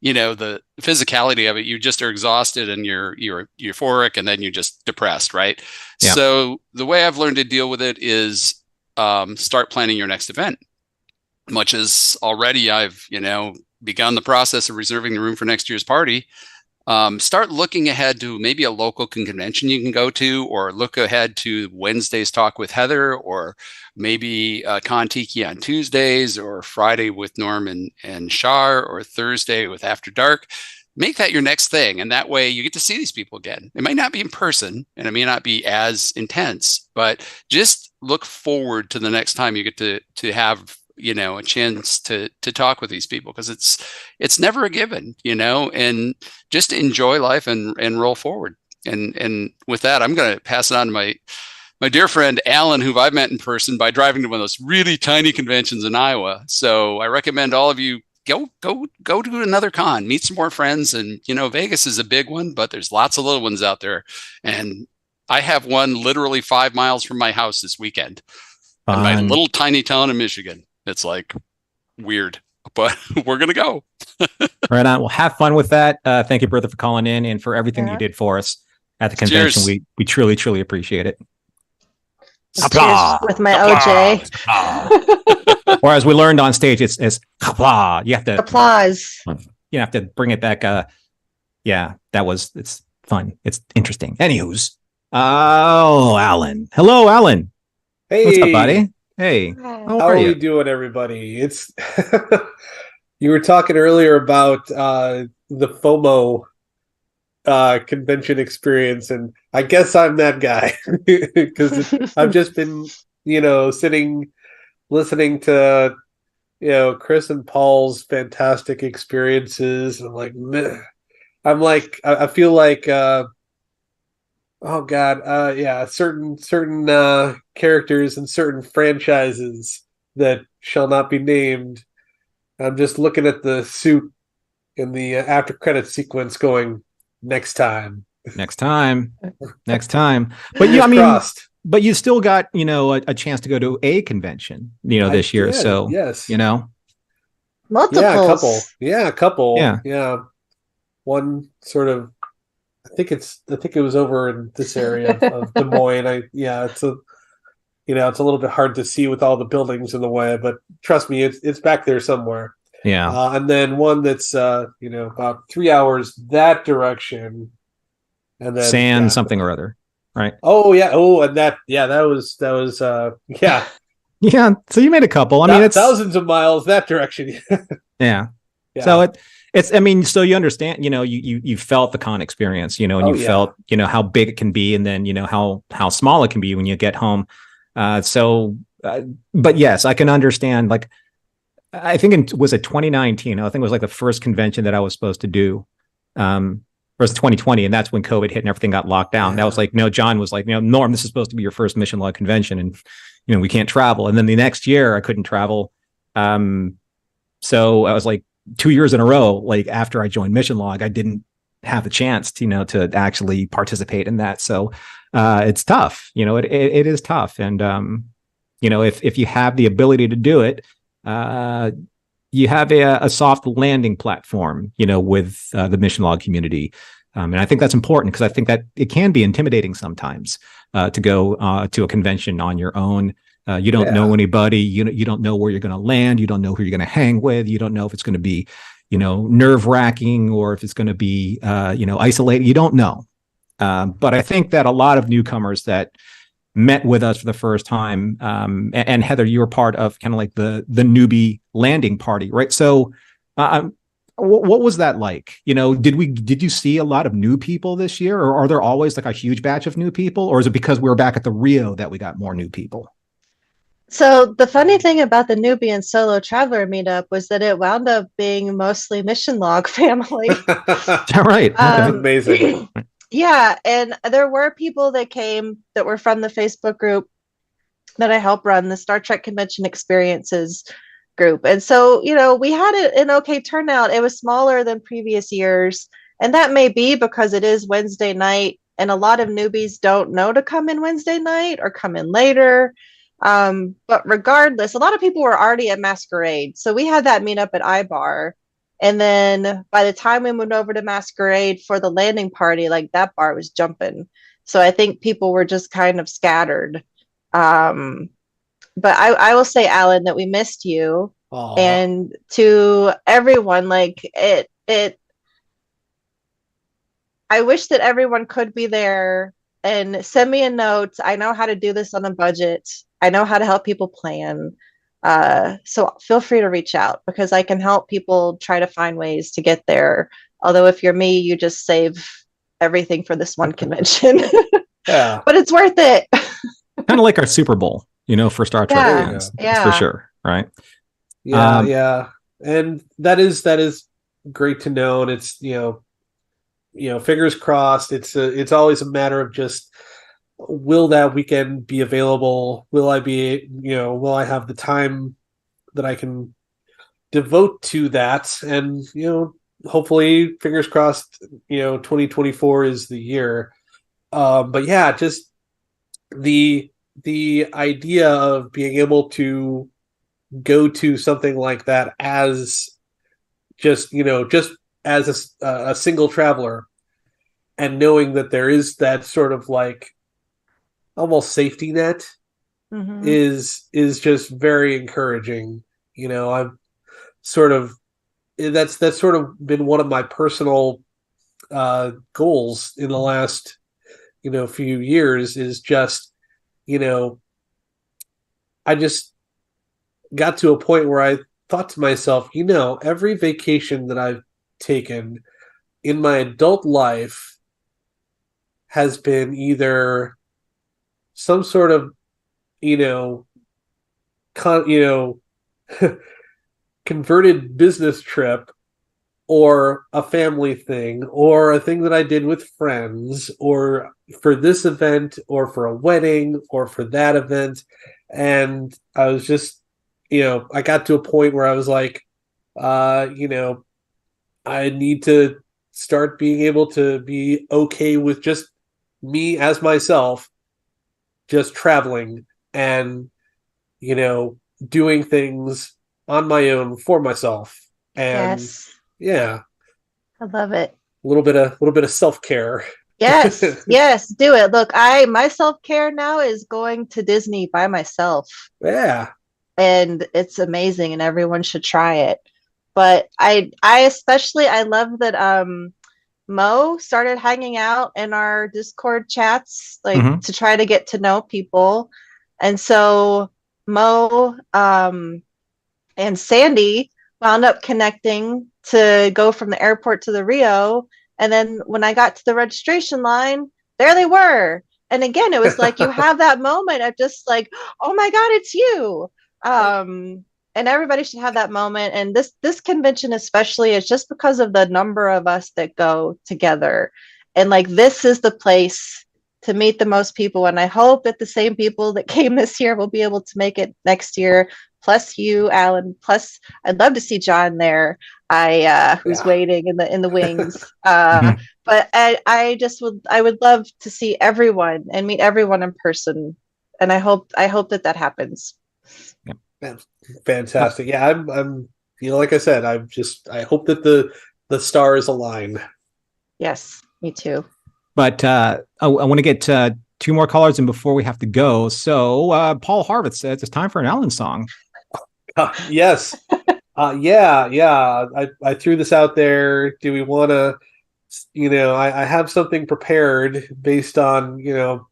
the physicality of it, you just are exhausted and you're euphoric, and then you're just depressed, right? Yeah. So the way I've learned to deal with it is start planning your next event. Much as already I've, begun the process of reserving the room for next year's party, start looking ahead to maybe a local convention you can go to, or look ahead to Wednesday's Talk with Heather, or maybe Con Tiki on Tuesdays, or Friday with Norm and Shar, or Thursday with After Dark. Make that your next thing. And that way you get to see these people again. It might not be in person, and it may not be as intense, but just look forward to the next time you get to have a chance to talk with these people, because it's never a given, and just enjoy life and roll forward. And with that, I'm going to pass it on to my dear friend Alan, who I've met in person by driving to one of those really tiny conventions in Iowa. So I recommend all of you go to another con, meet some more friends. And Vegas is a big one, but there's lots of little ones out there. And I have one literally 5 miles from my house this weekend, in my little tiny town in Michigan. It's like weird, but we're going to go. Right on. Well, have fun with that. Thank you, Bertha, for calling in and for everything you did for us at the convention. Cheers. We truly, truly appreciate it. Cheers with my OJ. Or as we learned on stage, it's applause. You have to applause. You have to bring it back. It's fun. It's interesting. Anywho's. Oh, Alan. Hello, Alan. Hey. What's up, buddy? Hey, how are you doing, everybody? It's you were talking earlier about the FOMO convention experience, and I guess I'm that guy because I've just been, sitting, listening to, Chris and Paul's fantastic experiences. And I feel like. Oh God, certain characters and certain franchises that shall not be named. I'm just looking at the suit in the after credits sequence, going next time. But but you still got a chance to go to a convention, this year. So yes, multiples. A couple. Yeah. One sort of. I think it was over in this area of Des Moines. It's a little bit hard to see with all the buildings in the way, but trust me, it's back there somewhere. Yeah. And then one that's about 3 hours that direction, and then something or other, right? Oh yeah. Oh, and that was yeah. Yeah. So you made a couple. I mean, it's thousands of miles that direction. Yeah. So so you understand, you felt the con experience, and you felt, how big it can be, and then, how small it can be when you get home. But yes, I can understand, like, I think was it 2019? I think it was like the first convention that I was supposed to do, or was 2020. And that's when COVID hit and everything got locked down. Yeah. That was like, John was like, Norm, this is supposed to be your first Mission Log convention. And, we can't travel. And then the next year I couldn't travel. So I was like, 2 years in a row, like after I joined Mission Log, I didn't have the chance to, to actually participate in that. So it's tough, it is tough. And, if you have the ability to do it, you have a soft landing platform, with the Mission Log community. And I think that's important because I think that it can be intimidating sometimes to go to a convention on your own. You don't know anybody. You don't know where you're going to land. You don't know who you're going to hang with. You don't know if it's going to be, nerve wracking or if it's going to be, isolated. You don't know. But I think that a lot of newcomers that met with us for the first time, and Heather, you were part of kind of like the newbie landing party, right? So, what was that like? Did you see a lot of new people this year, or are there always like a huge batch of new people, or is it because we were back at the Rio that we got more new people? So the funny thing about the newbie and solo traveler meetup was that it wound up being mostly Mission Log family. All right. Amazing. Yeah. And there were people that came that were from the Facebook group that I help run, the Star Trek Convention Experiences. group. And so, we had an okay turnout. It was smaller than previous years. And that may be because it is Wednesday night and a lot of newbies don't know to come in Wednesday night or come in later. But regardless, a lot of people were already at Masquerade. So we had that meetup at iBar. And then by the time we moved over to Masquerade for the landing party, like that bar was jumping. So I think people were just kind of scattered. But I will say, Alan, that we missed you. Aww. And to everyone, like it I wish that everyone could be there and send me a note. I know how to do this on a budget. I know how to help people plan. So feel free to reach out because I can help people try to find ways to get there. Although if you're me, you just save everything for this one convention. Yeah. But it's worth it. Kind of like our Super Bowl, for Star Trek fans. Yeah. For sure. Right. Yeah. Yeah. And that is great to know. And it's, fingers crossed. It's always a matter of just, will that weekend be available? Will I have the time that I can devote to that? And, hopefully, fingers crossed, 2024 is the year. But yeah, just the idea of being able to go to something like that as just as a single traveler, and knowing that there is that sort of like almost safety net is just very encouraging. I've sort of that's sort of been one of my personal goals in the last few years, is just I just got to a point where I thought to myself, every vacation that I've taken in my adult life has been either some sort of converted business trip, or a family thing, or a thing that I did with friends, or for this event, or for a wedding, or for that event. And I was just, I got to a point where I was like, I need to start being able to be okay with just me as myself, just traveling and, doing things on my own for myself. And yes. Yeah. I love it. A little bit of self-care. Yes. Yes, do it. Look, my self-care now is going to Disney by myself. Yeah. And it's amazing and everyone should try it. But I especially love that Mo started hanging out in our Discord chats, like to try to get to know people. And so Mo and Sandy wound up connecting to go from the airport to the Rio. And then when I got to the registration line, there they were. And again, it was like you have that moment of just like, oh my God, it's you. And everybody should have that moment. And this convention especially is just because of the number of us that go together. And like this is the place to meet the most people. And I hope that the same people that came this year will be able to make it next year. Plus you, Alan. Plus, I'd love to see John there. Who's waiting in the wings. But I would love to see everyone and meet everyone in person. And I hope that happens. Yeah. Fantastic. Yeah, I'm like I said, I hope that the stars align. Yes, me too. But I want to get two more callers in before we have to go. So Paul Harvith says it's time for an Alan song. Yes. Yeah. I threw this out there. Do we want to, I have something prepared based on,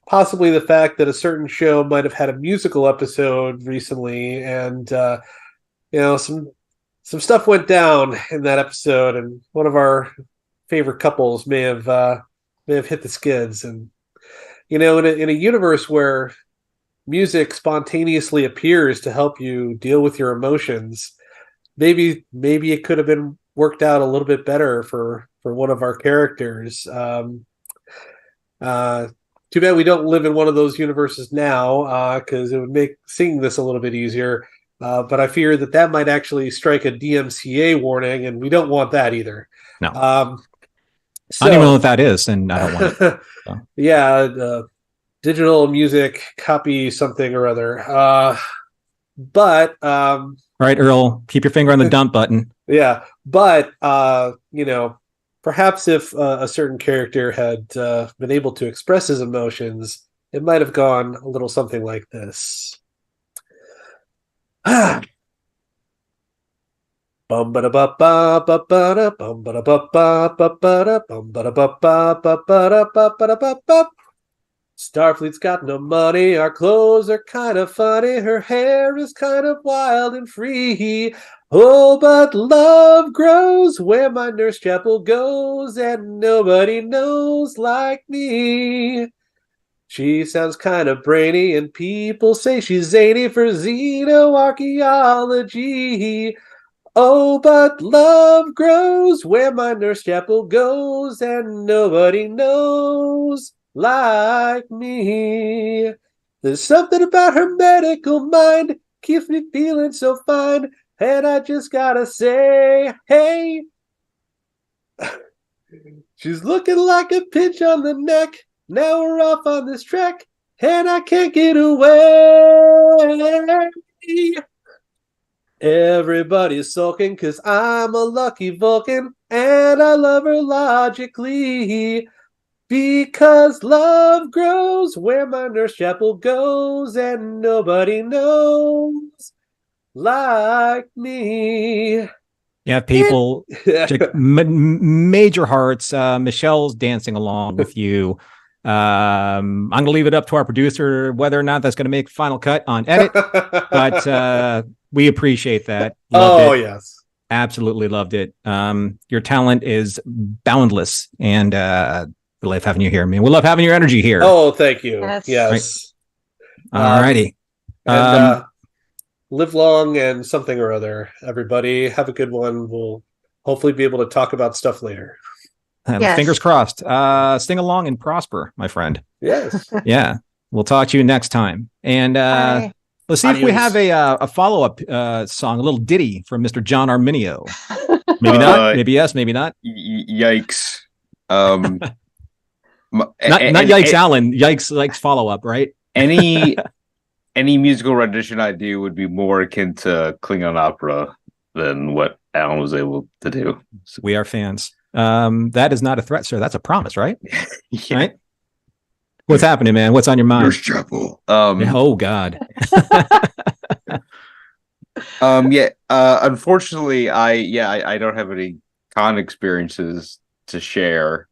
possibly the fact that a certain show might have had a musical episode recently, and some stuff went down in that episode, and one of our favorite couples may have hit the skids. And in a universe where music spontaneously appears to help you deal with your emotions, maybe it could have been worked out a little bit better for one of our characters. Too bad we don't live in one of those universes now, because it would make singing this a little bit easier. but I fear that might actually strike a DMCA warning, and we don't want that either. No. So, I don't even know what that is, and I don't want it. So. Yeah, digital music copy something or other. But all right, Earl, keep your finger on the dump button. Yeah, but perhaps if a certain character had been able to express his emotions, it might have gone a little something like this. Bum ba da ba ba ba ba da bum ba da ba ba ba ba da bum ba da ba ba ba ba da ba ba da ba ba. Starfleet's got no money, our clothes are kind of funny, her hair is kind of wild and free. Oh, but love grows where my nurse chapel goes, and nobody knows like me. She sounds kind of brainy, and people say she's zany for xenoarchaeology. Oh, but love grows where my nurse chapel goes, and nobody knows like me. There's something about her medical mind keeps me feeling so fine, and I just gotta say, hey, she's looking like a pinch on the neck. Now we're off on this trek, and I can't get away. Everybody's sulking because I'm a lucky Vulcan, and I love her logically. Because love grows where my nurse chapel goes, and nobody knows like me. Yeah, people, major hearts. Michelle's dancing along with you. I'm going to leave it up to our producer whether or not that's going to make final cut on edit, but we appreciate that. Loved it. Yes. Absolutely loved it. Your talent is boundless, and we love having you here, man. We love having your energy here. Oh, thank you. Yes. Right. All righty. And live long and something or other, everybody. Have a good one. We'll hopefully be able to talk about stuff later. Yes. Fingers crossed. Sing along and prosper, my friend. Yes. Yeah. We'll talk to you next time. And let's see if we have a follow-up song, a little ditty from Mr. John Arminio. Maybe not. Maybe yes. Maybe not. Yikes. Not yikes, Alan. Yikes follow-up, right? Any musical rendition I do would be more akin to Klingon opera than what Alan was able to do. So. We are fans. That is not a threat, sir. That's a promise, right? Yeah. Right? What's happening, man? What's on your mind? Nurse Chapel. Oh God. Unfortunately, I don't have any con experiences to share.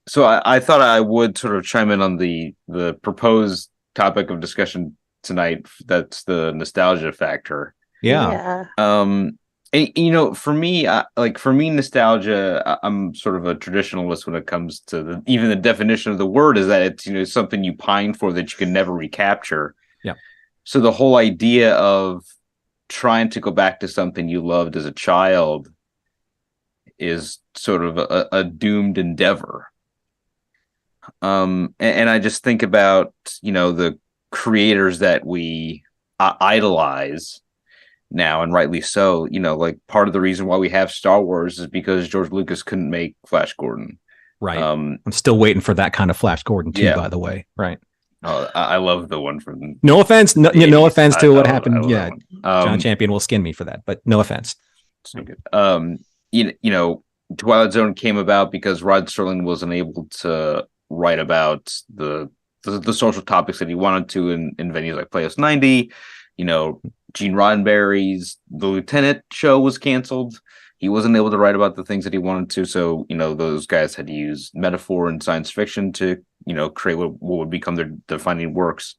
So I thought I would sort of chime in on the proposed topic of discussion tonight. That's the nostalgia factor. Yeah. And, for me, nostalgia, I'm sort of a traditionalist when it comes to even the definition of the word is that it's, something you pine for that you can never recapture. Yeah. So the whole idea of trying to go back to something you loved as a child is sort of a doomed endeavor. And I just think about, the creators that we idolize now, and rightly so. Like part of the reason why we have Star Wars is because George Lucas couldn't make Flash Gordon. Right. I'm still waiting for that kind of Flash Gordon too, by the way. Right. I love the one from. No offense. No offense to what happened. Yeah. John Champion will skin me for that, but no offense. So good. Twilight Zone came about because Rod Serling wasn't able to write about the social topics that he wanted to in venues like Playhouse 90. Gene Roddenberry's The Lieutenant show was canceled. He wasn't able to write about the things that he wanted to. So, those guys had to use metaphor and science fiction to, create what would become their defining works.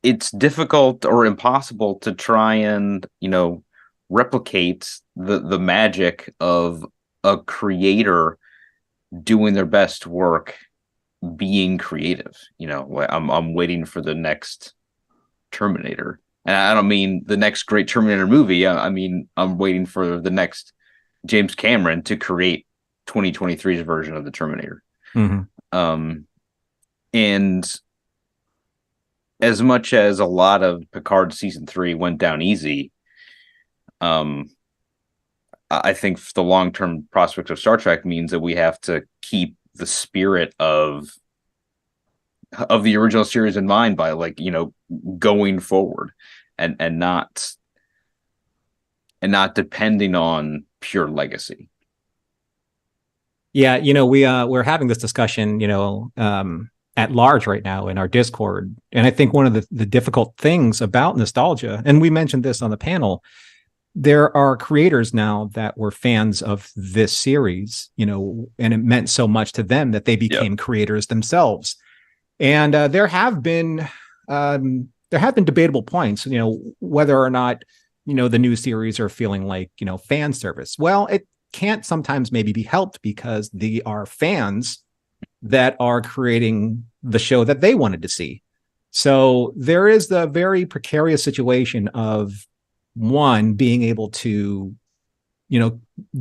It's difficult or impossible to try and, replicate the magic of a creator doing their best work, being creative. I'm waiting for the next Terminator, and I don't mean the next great Terminator movie. I mean, I'm waiting for the next James Cameron to create 2023's version of the Terminator. Mm-hmm. And as much as a lot of Picard season 3 went down easy, I think the long-term prospect of Star Trek means that we have to keep the spirit of the original series in mind by, like, going forward and not depending on pure legacy. Yeah, we're having this discussion, at large right now in our Discord. And I think one of the difficult things about nostalgia, and we mentioned this on the panel, there are creators now that were fans of this series, and it meant so much to them that they became creators themselves. And there have been debatable points, whether or not, the new series are feeling like, fan service. Well, it can't sometimes maybe be helped because they are fans that are creating the show that they wanted to see. So there is the very precarious situation of one being able to,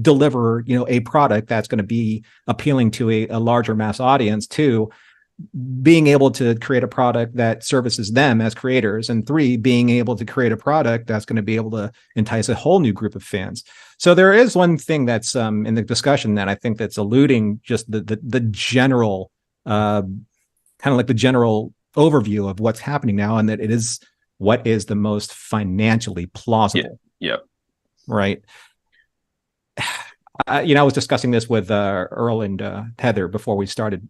deliver, a product that's going to be appealing to a larger mass audience. Two, being able to create a product that services them as creators, and three, being able to create a product that's going to be able to entice a whole new group of fans. So there is one thing that's in the discussion that I think that's eluding just the general kind of like the general overview of what's happening now, and that it is what is the most financially plausible. Yeah. Right. I was discussing this with Earl and Heather before we started,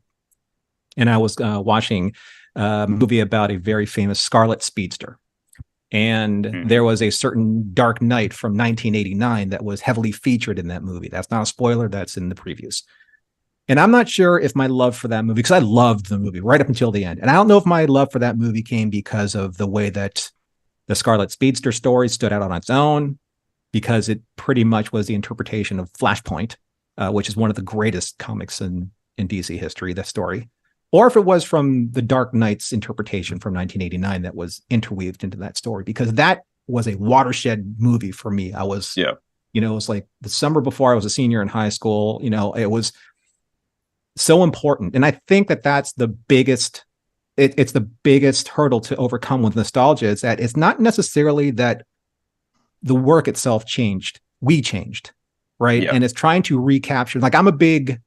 and I was watching a movie about a very famous Scarlet Speedster. And there was a certain Dark Knight from 1989 that was heavily featured in that movie. That's not a spoiler. That's in the previews. And I'm not sure if my love for that movie, because I loved the movie right up until the end. And I don't know if my love for that movie came because of the way that the Scarlet Speedster story stood out on its own, because it pretty much was the interpretation of Flashpoint, which is one of the greatest comics in DC history, that story. Or if it was from the Dark Knight's interpretation from 1989 that was interweaved into that story, because that was a watershed movie for me. I was, it was like the summer before I was a senior in high school. It was so important. And I think that that's the biggest, it's the biggest hurdle to overcome with nostalgia, is that it's not necessarily that the work itself changed. We changed, right? Yeah. And it's trying to recapture, like, I'm a big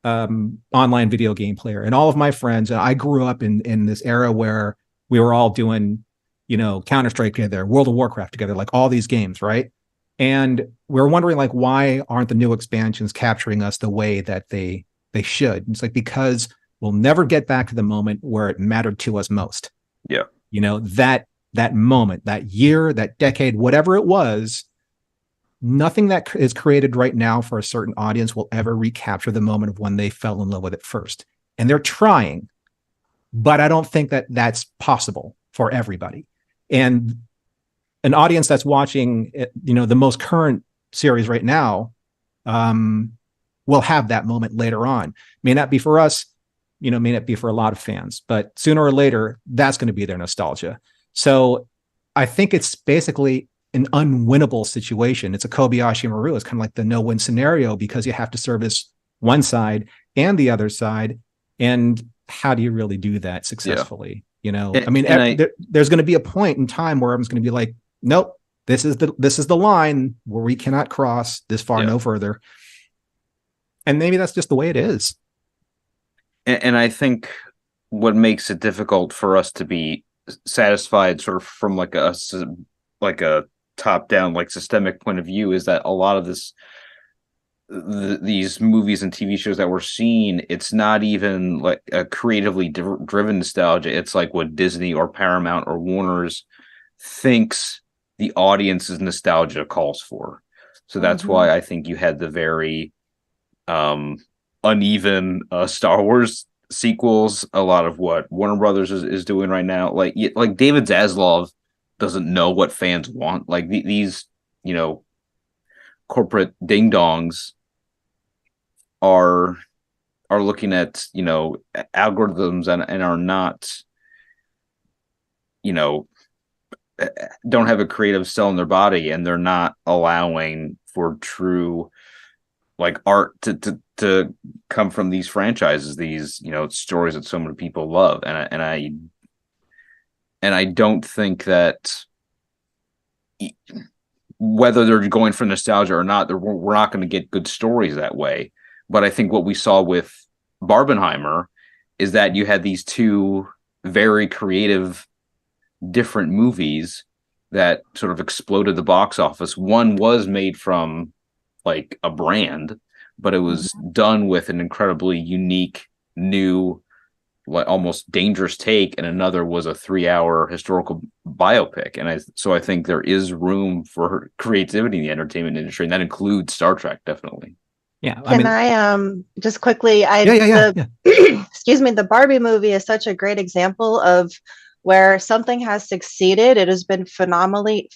online video game player, and all of my friends, and I grew up in this era where we were all doing, Counter-Strike together, World of Warcraft together, like all these games, right? And we're wondering, like, why aren't the new expansions capturing us the way that they should? It's like, because we'll never get back to the moment where it mattered to us most. Yeah. That moment, that year, that decade, whatever it was, nothing that is created right now for a certain audience will ever recapture the moment of when they fell in love with it first. And they're trying, but I don't think that that's possible for everybody. And an audience that's watching, the most current series right now, will have that moment later on. May not be for us, may not be for a lot of fans, but sooner or later, that's going to be their nostalgia. So I think it's basically an unwinnable situation. It's a Kobayashi Maru. It's kind of like the no-win scenario, because you have to service one side and the other side. And how do you really do that successfully? Yeah. There's going to be a point in time where everyone's going to be like, nope, this is the line where we cannot cross this far, no further. And maybe that's just the way it is. And I think what makes it difficult for us to be satisfied sort of from like a top down, like, systemic point of view is that a lot of these movies and TV shows that we're seeing, it's not even like a creatively driven nostalgia. It's like what Disney or Paramount or Warner's thinks the audience's nostalgia calls for. So that's why I think you had the very uneven Star Wars sequels. A lot of what Warner Brothers is doing right now, like David Zaslav doesn't know what fans want. Like these, corporate ding dongs are looking at, algorithms and are not, don't have a creative cell in their body, and they're not allowing for true, like art to come from these franchises, these stories that so many people love, and I don't think that whether they're going for nostalgia or not, we're not going to get good stories that way. But I think what we saw with Barbenheimer is that you had these two very creative, different movies that sort of exploded the box office. One was made from like a brand, but it was done with an incredibly unique, new, like almost dangerous take, and another was a 3-hour historical biopic. And I think there is room for creativity in the entertainment industry, and that includes Star Trek, definitely. Yeah. Can I just quickly Yeah. Excuse me, the Barbie movie is such a great example of where something has succeeded. It has been phenomenally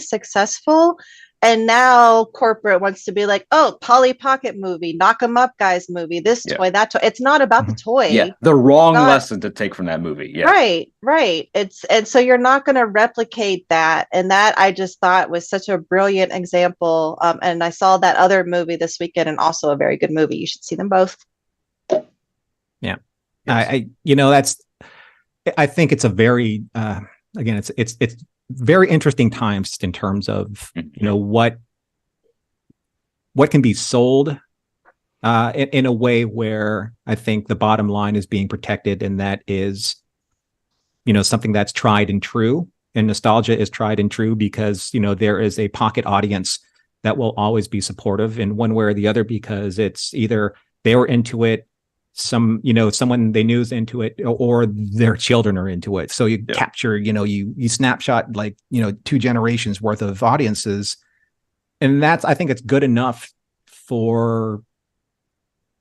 successful. And now corporate wants to be like, oh, Polly Pocket movie, knock 'em up guys movie, this toy, that toy. It's not about the toy. Yeah, the wrong lesson to take from that movie. Yeah. Right. And so you're not going to replicate that. And that I just thought was such a brilliant example. And I saw that other movie this weekend, and also a very good movie. You should see them both. Yeah. Yes. I think it's a very again, it's very interesting times in terms of what can be sold in a way where I think the bottom line is being protected, and that is something that's tried and true. And nostalgia is tried and true because there is a pocket audience that will always be supportive in one way or the other, because it's either they were into it, someone they knew is into it, or their children are into it. So you capture, you snapshot like 2 generations worth of audiences, and I think it's good enough for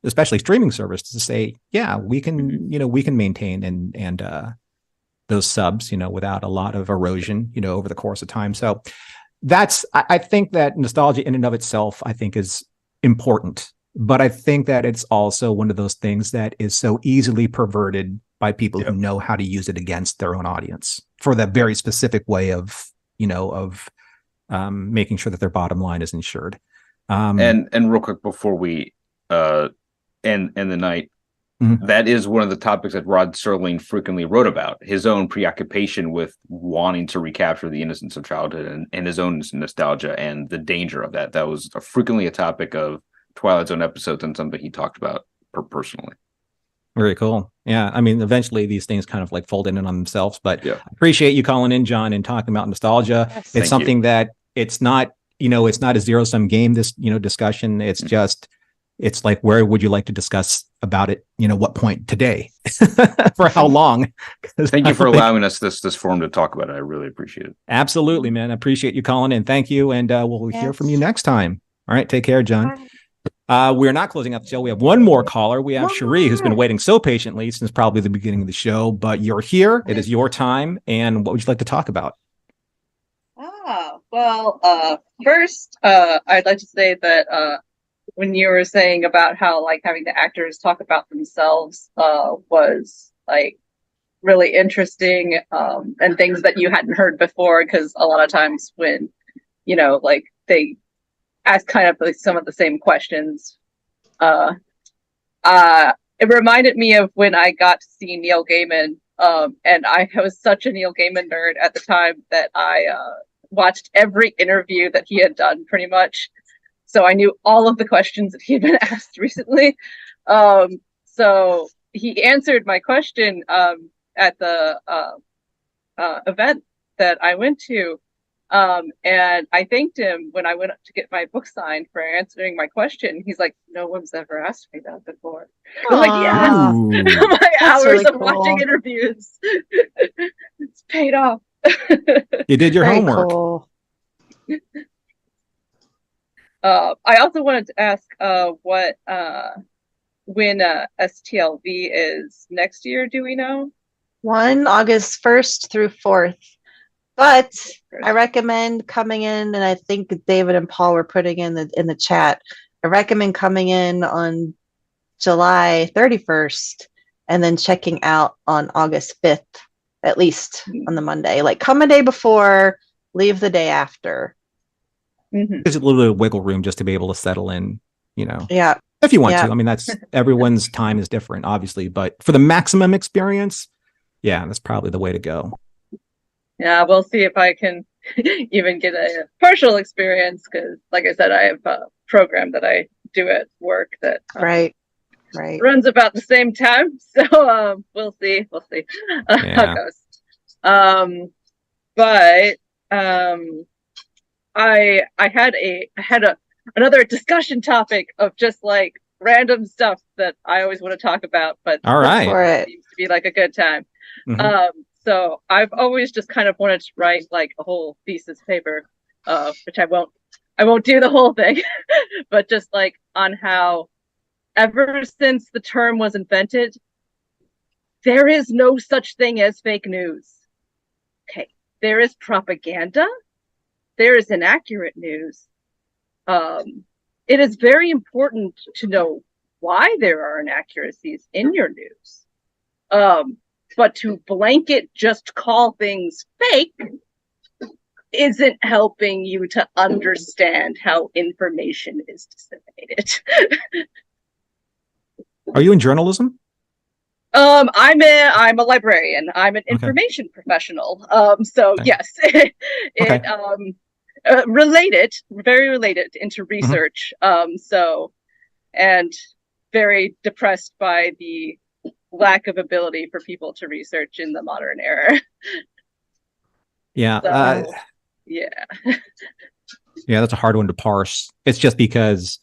especially streaming services to say, yeah, we can we can maintain and those subs without a lot of erosion over the course of time. So I think that nostalgia in and of itself, I think, is important. But I think that it's also one of those things that is so easily perverted by people who know how to use it against their own audience for that very specific way of making sure that their bottom line is ensured. And real quick before we end the night, that is one of the topics that Rod Serling frequently wrote about, his own preoccupation with wanting to recapture the innocence of childhood and his own nostalgia and the danger of that. That was frequently a topic of Twilight Zone episodes and something he talked about personally. Very cool. Yeah. I mean, eventually these things kind of like fold in on themselves, but I appreciate you calling in, John, and talking about nostalgia. Yes. It's something that it's not a zero-sum game, this, discussion. It's just, it's like, where would you like to discuss about it? What point today? For how long? Thank you for allowing us this forum to talk about it. I really appreciate it. Absolutely, man. I appreciate you calling in. Thank you. And we'll hear from you next time. All right. Take care, John. Bye. We're not closing out the show. We have one more caller. We have Cherie, who's been waiting so patiently since probably the beginning of the show, but you're here. It is your time. And what would you like to talk about? First, I'd like to say that when you were saying about how like having the actors talk about themselves was like really interesting and things that you hadn't heard before, because a lot of times when like they ask kind of like some of the same questions, it reminded me of when I got to see Neil Gaiman, and I was such a Neil Gaiman nerd at the time that I watched every interview that he had done pretty much. So I knew all of the questions that he had been asked recently. So he answered my question at the event that I went to. And I thanked him when I went up to get my book signed for answering my question. He's like, no one's ever asked me that before. I was like, yeah, my hours really of cool. watching interviews. It's paid off. You did your Very homework. cool. I also wanted to ask when STLV is next year. Do we know? August 1st through 4th. But I recommend coming in, and I think David and Paul were putting in the chat. I recommend coming in on July 31st and then checking out on August 5th, at least on the Monday. Like, come a day before, leave the day after. There's a little bit of wiggle room just to be able to settle in, Yeah. If you want Yeah. to. I mean, that's everyone's time is different, obviously, but for the maximum experience, yeah, that's probably the way to go. Yeah, we'll see if I can even get a partial experience because, like I said, I have a program that I do at work that Right. runs about the same time. So we'll see how it goes. But I had another discussion topic of just like random stuff that I always want to talk about, but all right, for it seems to be like a good time. Mm-hmm. So I've always just kind of wanted to write like a whole thesis paper, which I won't do the whole thing, but just like on how ever since the term was invented, there is no such thing as fake news. Okay, there is propaganda. There is inaccurate news. It is very important to know why there are inaccuracies in your news. But to blanket just call things fake isn't helping you to understand how information is disseminated. Are you in journalism? I'm a librarian. I'm an information professional. So okay. Yes, very related into research. So, and very depressed by the lack of ability for people to research in the modern era. Yeah. So, yeah. Yeah, that's a hard one to parse. It's just because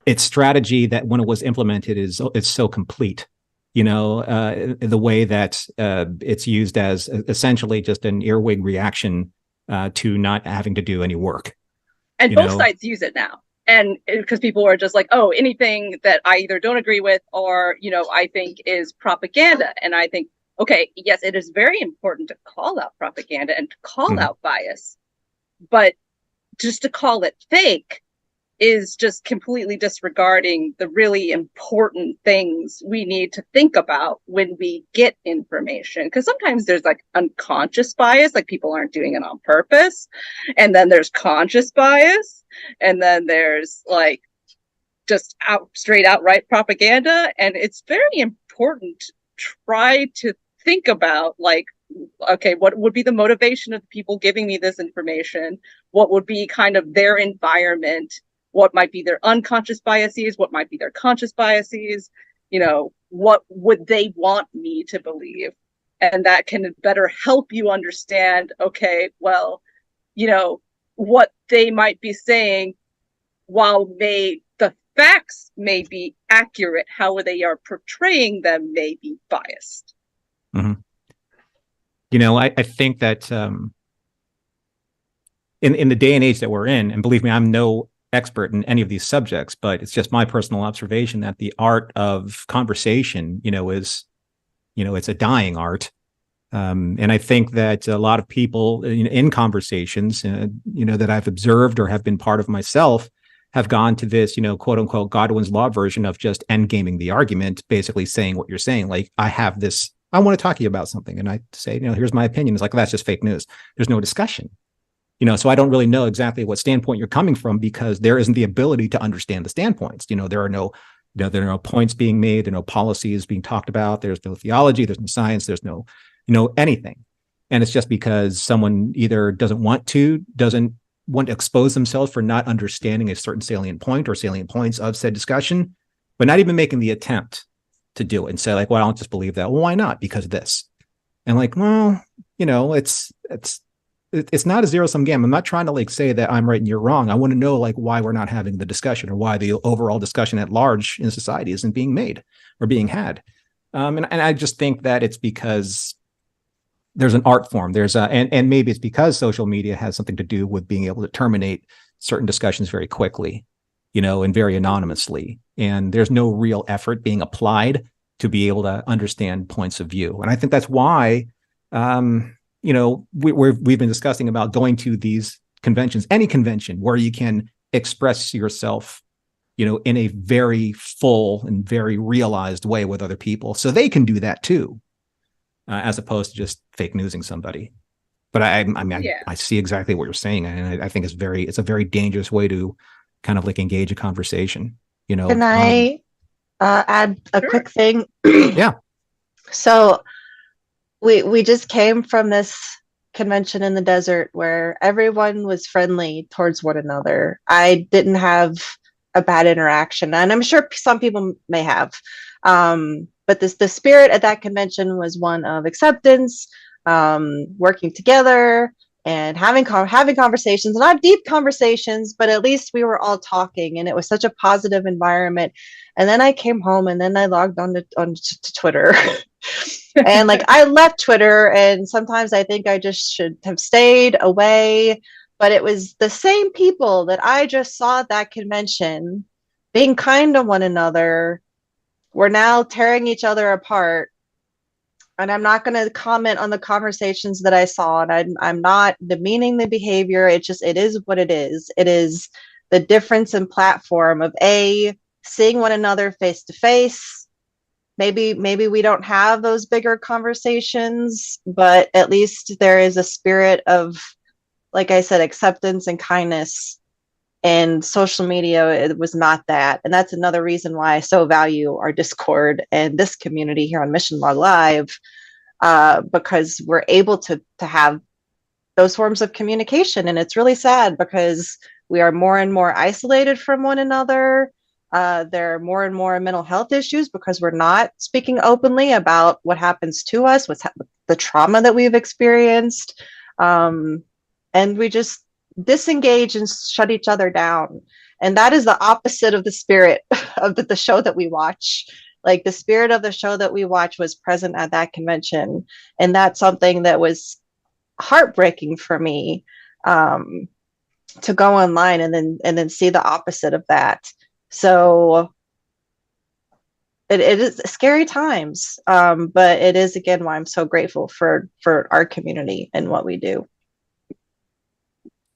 its strategy that when it was implemented it's so complete. The way that it's used as essentially just an earwig reaction to not having to do any work. And both sides use it now. And because people are just like, oh, anything that I either don't agree with or, I think is propaganda. And I think, okay, yes, it is very important to call out propaganda and to call out bias. But just to call it fake is just completely disregarding the really important things we need to think about when we get information. Because sometimes there's like unconscious bias, like people aren't doing it on purpose. And then there's conscious bias. And then there's like just straight outright propaganda. And it's very important to try to think about like, okay, what would be the motivation of the people giving me this information? What would be kind of their environment? What might be their unconscious biases? What might be their conscious biases? What would they want me to believe? And that can better help you understand, okay, well, what they might be saying, while the facts may be accurate, how they are portraying them may be biased. Mm-hmm. I think that in the day and age that we're in, and believe me, I'm no expert in any of these subjects, but it's just my personal observation that the art of conversation, is, it's a dying art. And I think that a lot of people in conversations, that I've observed or have been part of myself have gone to this, quote unquote, Godwin's law version of just endgaming the argument, basically saying what you're saying. Like, I want to talk to you about something. And I say, here's my opinion. It's like, that's just fake news. There's no discussion. So I don't really know exactly what standpoint you're coming from because there isn't the ability to understand the standpoints. There are no points being made. There are no policies being talked about. There's no theology. There's no science. There's no, anything. And it's just because someone either doesn't want to expose themselves for not understanding a certain salient point or salient points of said discussion, but not even making the attempt to do it and say like, well, I don't just believe that. Well, why not? Because of this. And like, well, it's not a zero-sum game. I'm not trying to like say that I'm right and you're wrong. I want to know like why we're not having the discussion or why the overall discussion at large in society isn't being made or being had. And I just think that it's because there's an art form. And maybe it's because social media has something to do with being able to terminate certain discussions very quickly, and very anonymously. And there's no real effort being applied to be able to understand points of view. And I think that's why, we've been discussing about going to these conventions, any convention where you can express yourself, in a very full and very realized way with other people, so they can do that too, as opposed to just fake newsing somebody. But I see exactly what you're saying, and I think it's a very dangerous way to kind of like engage a conversation, you know. Can I add a Sure. quick thing? Yeah. So we just came from this convention in the desert where everyone was friendly towards one another. I didn't have a bad interaction, and I'm sure some people may have. But the spirit at that convention was one of acceptance, working together, and having conversations, not deep conversations, but at least we were all talking, and it was such a positive environment. And then I came home, and then I logged on to Twitter. And like I left Twitter, and sometimes I think I just should have stayed away. But it was the same people that I just saw at that convention being kind to one another. We're now tearing each other apart. And I'm not going to comment on the conversations that I saw, and I'm not demeaning the behavior. It is what it is. It is the difference in platform of seeing one another face to face. Maybe we don't have those bigger conversations, but at least there is a spirit of, like I said, acceptance and kindness. And social media, it was not that. And that's another reason why I so value our Discord and this community here on Mission Log Live, because we're able to have those forms of communication. And it's really sad because we are more and more isolated from one another. There are more and more mental health issues because we're not speaking openly about what happens to us, the trauma that we've experienced. And we just disengage and shut each other down. And that is the opposite of the spirit of the show that we watch. Like the spirit of the show that we watch was present at that convention. And that's something that was heartbreaking for me, to go online and then see the opposite of that. So it is scary times, but it is, again, why I'm so grateful for our community and what we do.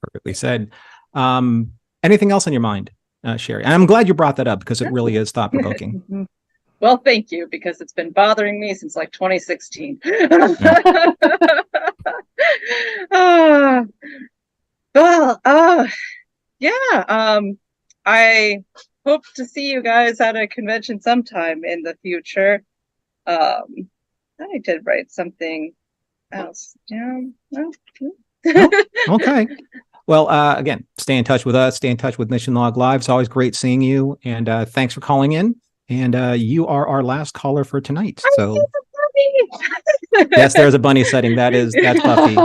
Perfectly said. Anything else on your mind, Sherry? And I'm glad you brought that up because it really is thought-provoking. Well, thank you, because it's been bothering me since like 2016. I hope to see you guys at a convention sometime in the future. I did write something else down. Okay. Well, again, stay in touch with us. Stay in touch with Mission Log Live. It's always great seeing you. And thanks for calling in. And you are our last caller for tonight. So yes, there's a bunny setting. That's Buffy.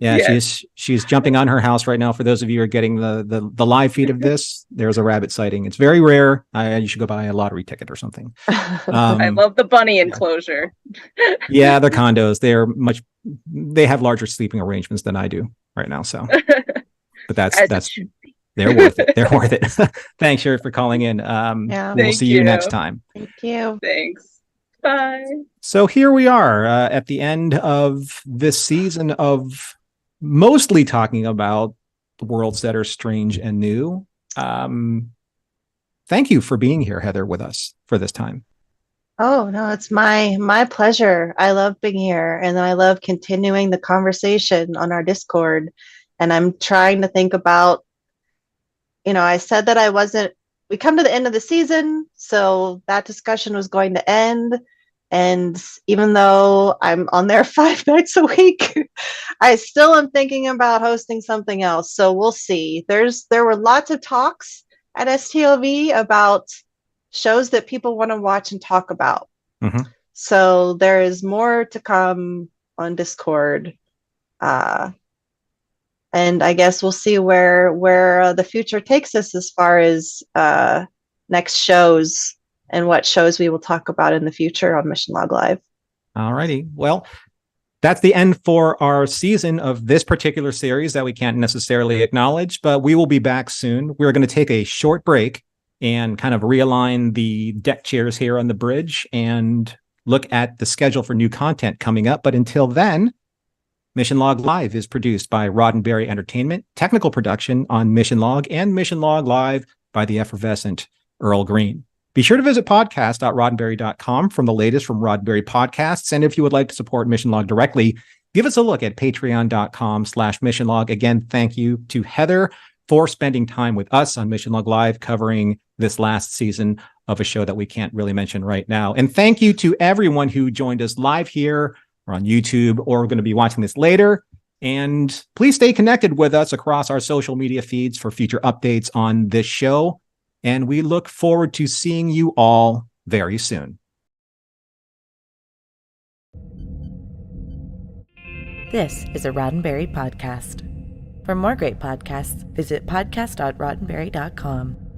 Yeah, yes. she's jumping on her house right now. For those of you who are getting the live feed of this, there's a rabbit sighting. It's very rare. You should go buy a lottery ticket or something. I love the bunny enclosure. Yeah, they're condos. They have larger sleeping arrangements than I do right now. So, but that's they're worth it. They're worth it. Thanks, Sherry, for calling in. We'll see you next time. Thank you. Thanks. Bye. So here we are at the end of this season of mostly talking about worlds that are strange and new. Thank you for being here, Heather, with us for this time. Oh, no, it's my pleasure. I love being here, and I love continuing the conversation on our Discord. And I'm trying to think about, I said that we come to the end of the season, so that discussion was going to end. And even though I'm on there 5 nights a week, I still am thinking about hosting something else. So we'll see. There were lots of talks at STLV about shows that people want to watch and talk about. Mm-hmm. So there is more to come on Discord. And I guess we'll see where the future takes us as far as next shows and what shows we will talk about in the future on Mission Log Live. All righty. Well, that's the end for our season of this particular series that we can't necessarily acknowledge, but we will be back soon. We're going to take a short break and kind of realign the deck chairs here on the bridge and look at the schedule for new content coming up. But until then, Mission Log Live is produced by Roddenberry Entertainment, technical production on Mission Log, and Mission Log Live by the effervescent Earl Green. Be sure to visit podcast.roddenberry.com from the latest from Roddenberry Podcasts. And if you would like to support Mission Log directly, give us a look at patreon.com/missionlog. Again, thank you to Heather for spending time with us on Mission Log Live covering this last season of a show that we can't really mention right now. And thank you to everyone who joined us live here or on YouTube or going to be watching this later. And please stay connected with us across our social media feeds for future updates on this show. And we look forward to seeing you all very soon. This is a Roddenberry podcast. For more great podcasts, visit podcast.roddenberry.com.